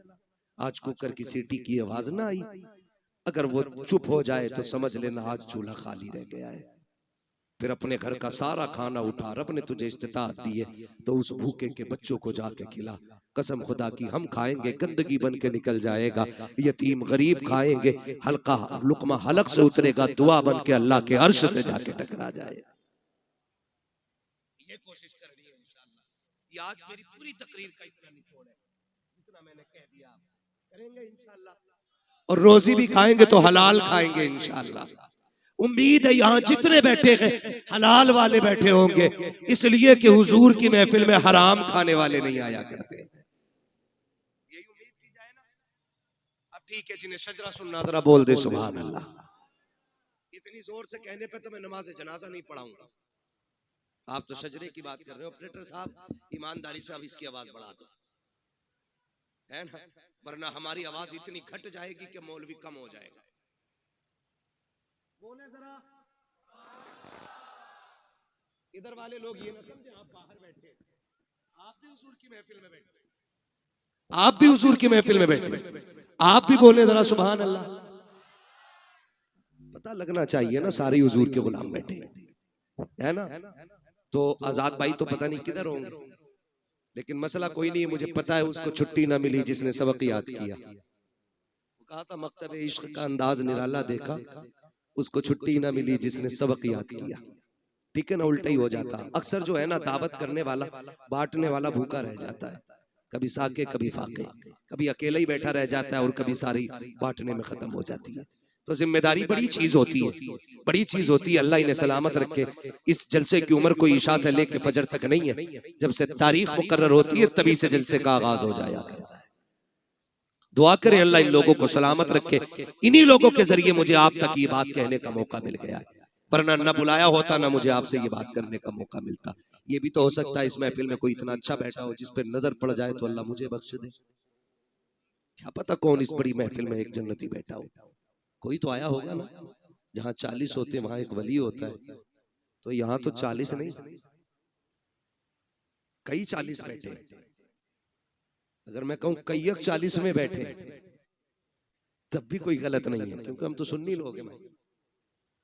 आज कुकर की सीटी की आवाज ना आई। अगर वो चुप हो जाए तो समझ लेना आज चूल्हा खाली रह गया है। फिर अपने घर का सारा खाना उठा, रब ने तुझे इस्तिताअत दी है तो उस भूखे के बच्चों को जाके खिला। कसम खुदा की हम खाएंगे गंदगी बन के निकल जाएगा, यतीम गरीब खाएंगे हल्का लुकमा हलक से उतरेगा, दुआ बन के अल्लाह के अर्श से जाके टकरा जाएगा। ये कोशिश करनी है इंशाअल्लाह। ये आज मेरी पूरी तकरीर का इतना निचोड़ है, जितना मैंने कह दिया करेंगे इंशाअल्लाह, और रोजी भी खाएंगे तो हलाल खाएंगे इंशाअल्लाह। उम्मीद है यहाँ जितने बैठे हैं हलाल वाले बैठे होंगे, इसलिए कि हुजूर की महफिल में हराम खाने वाले नहीं आया करते। यही उम्मीद की जाए ना। अब ठीक है, जिन्हें शजरा सुनना जरा बोल दे सुभान अल्लाह। इतनी जोर से कहने पे तो मैं नमाज जनाजा नहीं पढ़ाऊंगा। आप तो शजरे की बात कर रहे हो, ऑपरेटर साहब ईमानदारी से अब इसकी आवाज बढ़ा दो, है ना, वरना हमारी आवाज इतनी घट जाएगी कि मौलवी कम हो जाएगा। बोले जरा, इधर वाले लोग ये ना समझे आप बाहर बैठे, आप भी हुजूर की महफिल में बैठे, आप भी हुजूर की महफिल में बैठे, आप भी बोले जरा सुभान अल्लाह। पता लगना चाहिए ना सारे हुजूर के गुलाम बैठे, है ना। तो आजाद भाई तो पता नहीं किधर होंगे, लेकिन मसला कोई नहीं, मुझे पता है उसको छुट्टी ना मिली जिसने सबक याद किया। कहा था मकतब इश्क का अंदाज निराला देखा, उसको छुट्टी ना मिली जिसने सबक याद किया। ठीक है ना, उल्टा ही हो जाता। अक्सर जो है ना दावत करने वाला बांटने वाला भूखा रह जाता है, कभी साके कभी फाके, कभी अकेला ही बैठा रह जाता है और कभी सारी बांटने में खत्म हो जाती है। तो जिम्मेदारी बड़ी चीज होती है, बड़ी चीज होती है। अल्लाह इन्हें सलामत रखे। इस जलसे की उम्र कोई ईशा से लेके फजर तक नहीं है, जब से तारीख मुकर्रर होती है तभी से जलसे का आगाज हो जाया करता है। दुआ करें अल्लाह इन लोगों को सलामत रखे। इन्हीं लोगों के जरिए मुझे आप तक ये बात कहने का मौका मिल गया है, वरना न बुलाया होता ना मुझे आपसे ये बात करने का मौका मिलता। ये भी तो हो सकता है इस महफिल में कोई इतना अच्छा बैठा हो जिस पर नजर पड़ जाए तो अल्लाह मुझे बख्श दे। क्या पता कौन इस बड़ी महफिल में एक जन्नती बैठा हो। कोई तो आया होगा ना। जहां 40 होते वहां एक वली होता है, तो यहाँ तो 40 नहीं, कई 40 बैठे। अगर मैं कहूं कई 40 में बैठे तब भी कोई गलत नहीं है, क्योंकि हम तो सुन्नी लोग हैं।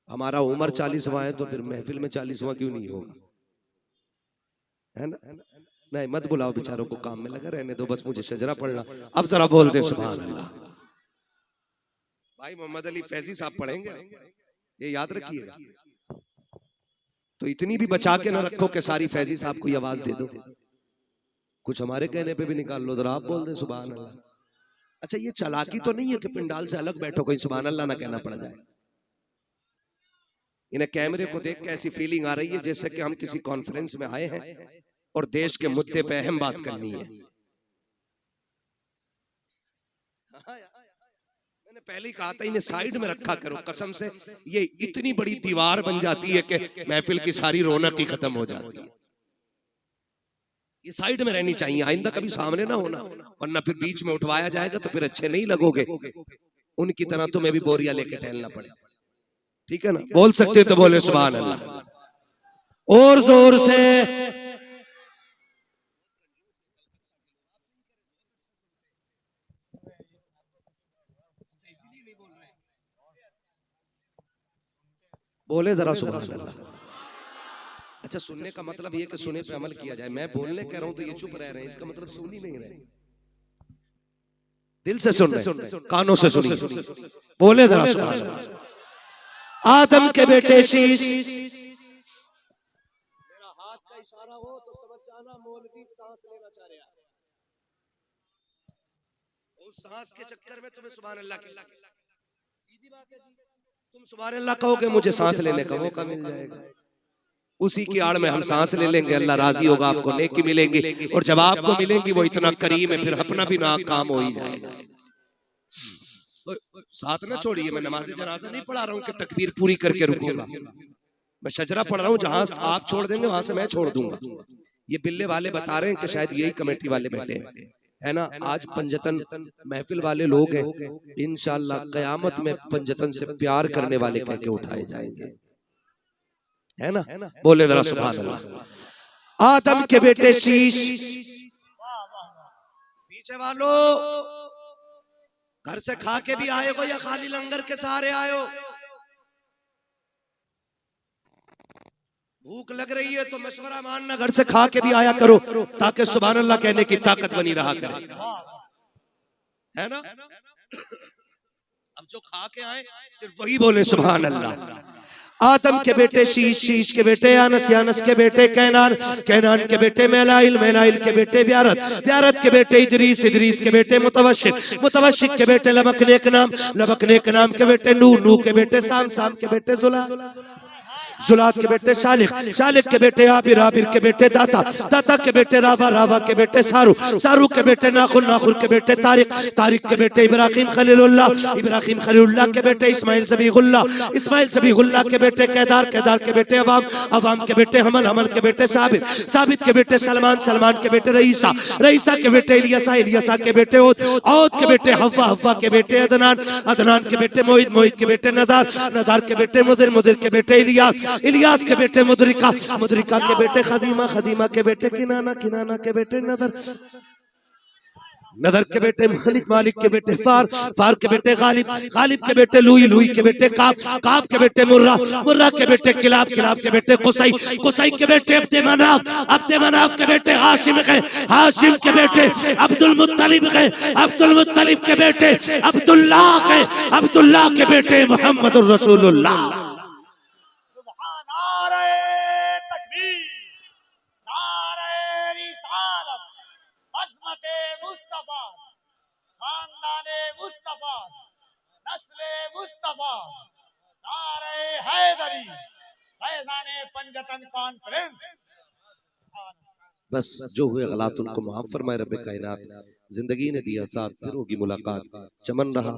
हमारा उम्र 40वां है तो फिर महफिल में 40वां क्यों नहीं होगा, है ना। नहीं मत बुलाओ बेचारों को, काम में लगा रहने दो, बस मुझे शजरा पढ़ना। अब जरा बोल दे सुभान अल्लाह। भाई मोहम्मद अली फैजी साहब पढ़ेंगे, ये याद रखिएगा। तो इतनी भी बचा के ना रखो कि सारी फैजी साहब को आवाज दे दो, कुछ हमारे कहने पे भी निकाल लो। जरा आप बोल दे सुभान अल्लाह। अच्छा ये चालाकी तो नहीं है कि पिंडाल से अलग बैठो, कोई सुभान अल्लाह ना कहना पड़ जाए। इन्हें कैमरे को देख के ऐसी फीलिंग आ रही है जैसे कि हम किसी कॉन्फ्रेंस में आए हैं और देश के मुद्दे पे अहम बात करनी है। मैंने पहले ही कहा था इन्हें साइड में रखा करो, कसम से ये इतनी बड़ी दीवार बन जाती है कि महफिल की सारी रौनक ही खत्म हो जाती है। ये साइड में रहनी चाहिए, आइंदा कभी सामने ना होना, वरना फिर बीच में उठवाया जाएगा तो फिर अच्छे नहीं लगोगे। उनकी तरह तुम्हें भी बोरिया लेके टहलना पड़े, ठीक है ना। बोल सकते तो बोले सुभान अल्लाह और जोर से। बोले जरा सुभान अल्लाह। अच्छा, सुनने का मतलब ये कि सुने पे अमल किया जाए। मैं बोलने कह रहा हूं तो ये चुप रह रहे हैं, इसका मतलब सुन ही नहीं रहे। दिल से सुन रहे, कानों से सुनिए। बोले जरा सुभान अल्लाह। आदम के बेटे शीश, मेरा हाथ का इशारा हो तो समझ जाना मौलवी सांस लेना चाह रहा है। उस सांस के चक्कर में तुम्हें सुभान अल्लाह की सीधी बात है जी। तुम सुभान अल्लाह कहोगे, मुझे सांस लेने का मौका मिल जाएगा। उसी की आड़ में हम सांस ले लेंगे, अल्लाह राजी होगा, आपको नेकी मिलेंगी। और जब आपको मिलेंगी वो इतना करीम है, फिर अपना भी ना काम हो ही जाएगा। साथ ना छोड़िए, मैं नमाज जनाजा नहीं पढ़ा रहा हूँ कि तकबीर पूरी करके रुकूंगा। मैं शजरा पढ़ रहा हूँ, जहां आप छोड़ देंगे वहां से मैं छोड़ दूंगा। ये बिल्ले वाले बता रहे हैं कि शायद यही कमेटी वाले बैठे है ना। आज पंजतन महफिल वाले लोग हैं, इंशाअल्लाह कयामत में पंजतन से प्यार करने वाले कह के उठाए जाएंगे, है ना। बोले जरा सुभान अल्लाह। आदम के बेटे शीश, पीछे वालों घर से खा के भी आए हो या खाली लंगर के सहारे आए हो? भूख लग रही है तो मशवरा मानना, घर से खा के भी आया करो ताकि सुभान अल्लाह कहने की ताकत बनी रहा करे, है ना। अब जो खा के आए सिर्फ वही बोले सुभान अल्लाह। आदम के बेटे शीश, शीश के बेटे यानस, यानस के बेटे कैनान, कैनान के बेटे मेलाइल, मेलाइल के बेटे ब्यारत, ब्यारत के बेटे इदरीस, इदरीस के बेटे मुतवशिक, मुतवशिक के बेटे लबकनेक नाम, लबकनेक नाम के बेटे नूह, नूह के बेटे साम, साम के बेटे जुला, जुलात के बेटे शालिक, शालिक के बेटे आबिर, आबिर के बेटे दाता, दाता के बेटे रावा, रावा के बेटे सारू, सारू के बेटे नाखुर, नाखुर के बेटे तारिक, तारिक के बेटे इब्राहिम खलीलुल्लाह, इब्राहिम खलीलुल्लाह के बेटे इस्माइल ज़बीहुल्लाह, इस्माइल ज़बीहुल्लाह के बेटे केदार, केदार के बेटे अवाम, अवाम के बेटे हमल, हमल के बेटे साबित, साबित के बेटे सलमान, सलमान के बेटे रईसा, रईसा के बेटे इलियासा, इलियासा के बेटे औद, औद के बेटे हव्वा, हव्वा के बेटे अदनान, अदनान के बेटे मोहित, मोहित के बेटे नदार, नदार के बेटे मुदिर, मुदिर के बेटे इलियास, इलियास के बेटे मुदरिका, मुदरिका के बेटे खदीमा, खदीमा के बेटे किनाना, किनाना के बेटे नदर, नदर के बेटे मालिक, मालिक के बेटे फार, फार के बेटे गालिब, गालिब के बेटे लुई, लुई के बेटे काब, काब के बेटे मुर्रा, मुर्रा के बेटे किलाब, किलाब के बेटे कुसई, कुसई के बेटे अब्दे मनाफ, अब्दे मनाफ के बेटे हाशिम गए, हाशिम के बेटे अब्दुल मुत्तलिब गए, अब्दुल मुत्तलिब के बेटे अब्दुल्लाह गए, अब्दुल्लाह के बेटे मोहम्मदुर रसूलुल्लाह। मुस्तफा, खानदाने मुस्तफा, नस्ले मुस्तफा, नारे हैदरी, फैज़ाने पंजतन कॉन्फ्रेंस। बस जो हुए गलत उनको माफ फरमाए रब कायनात। जिंदगी ने दिया साथ, फिर होगी मुलाकात। चमन रहा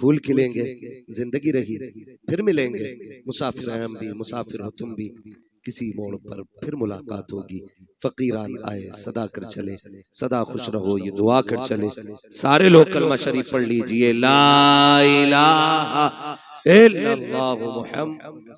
फूल खिलेंगे, जिंदगी रही फिर मिलेंगे। मुसाफिर हैं हम भी, मुसाफिर हो तुम भी, किसी मोड़ पर फिर मुलाकात होगी। फकीरान आए सदा कर चले, सदा खुश रहो ये दुआ कर चले। सारे लोग कलमा शरीफ पढ़ लीजिए, ला इलाहा इल्लल्लाह मुहम्मद।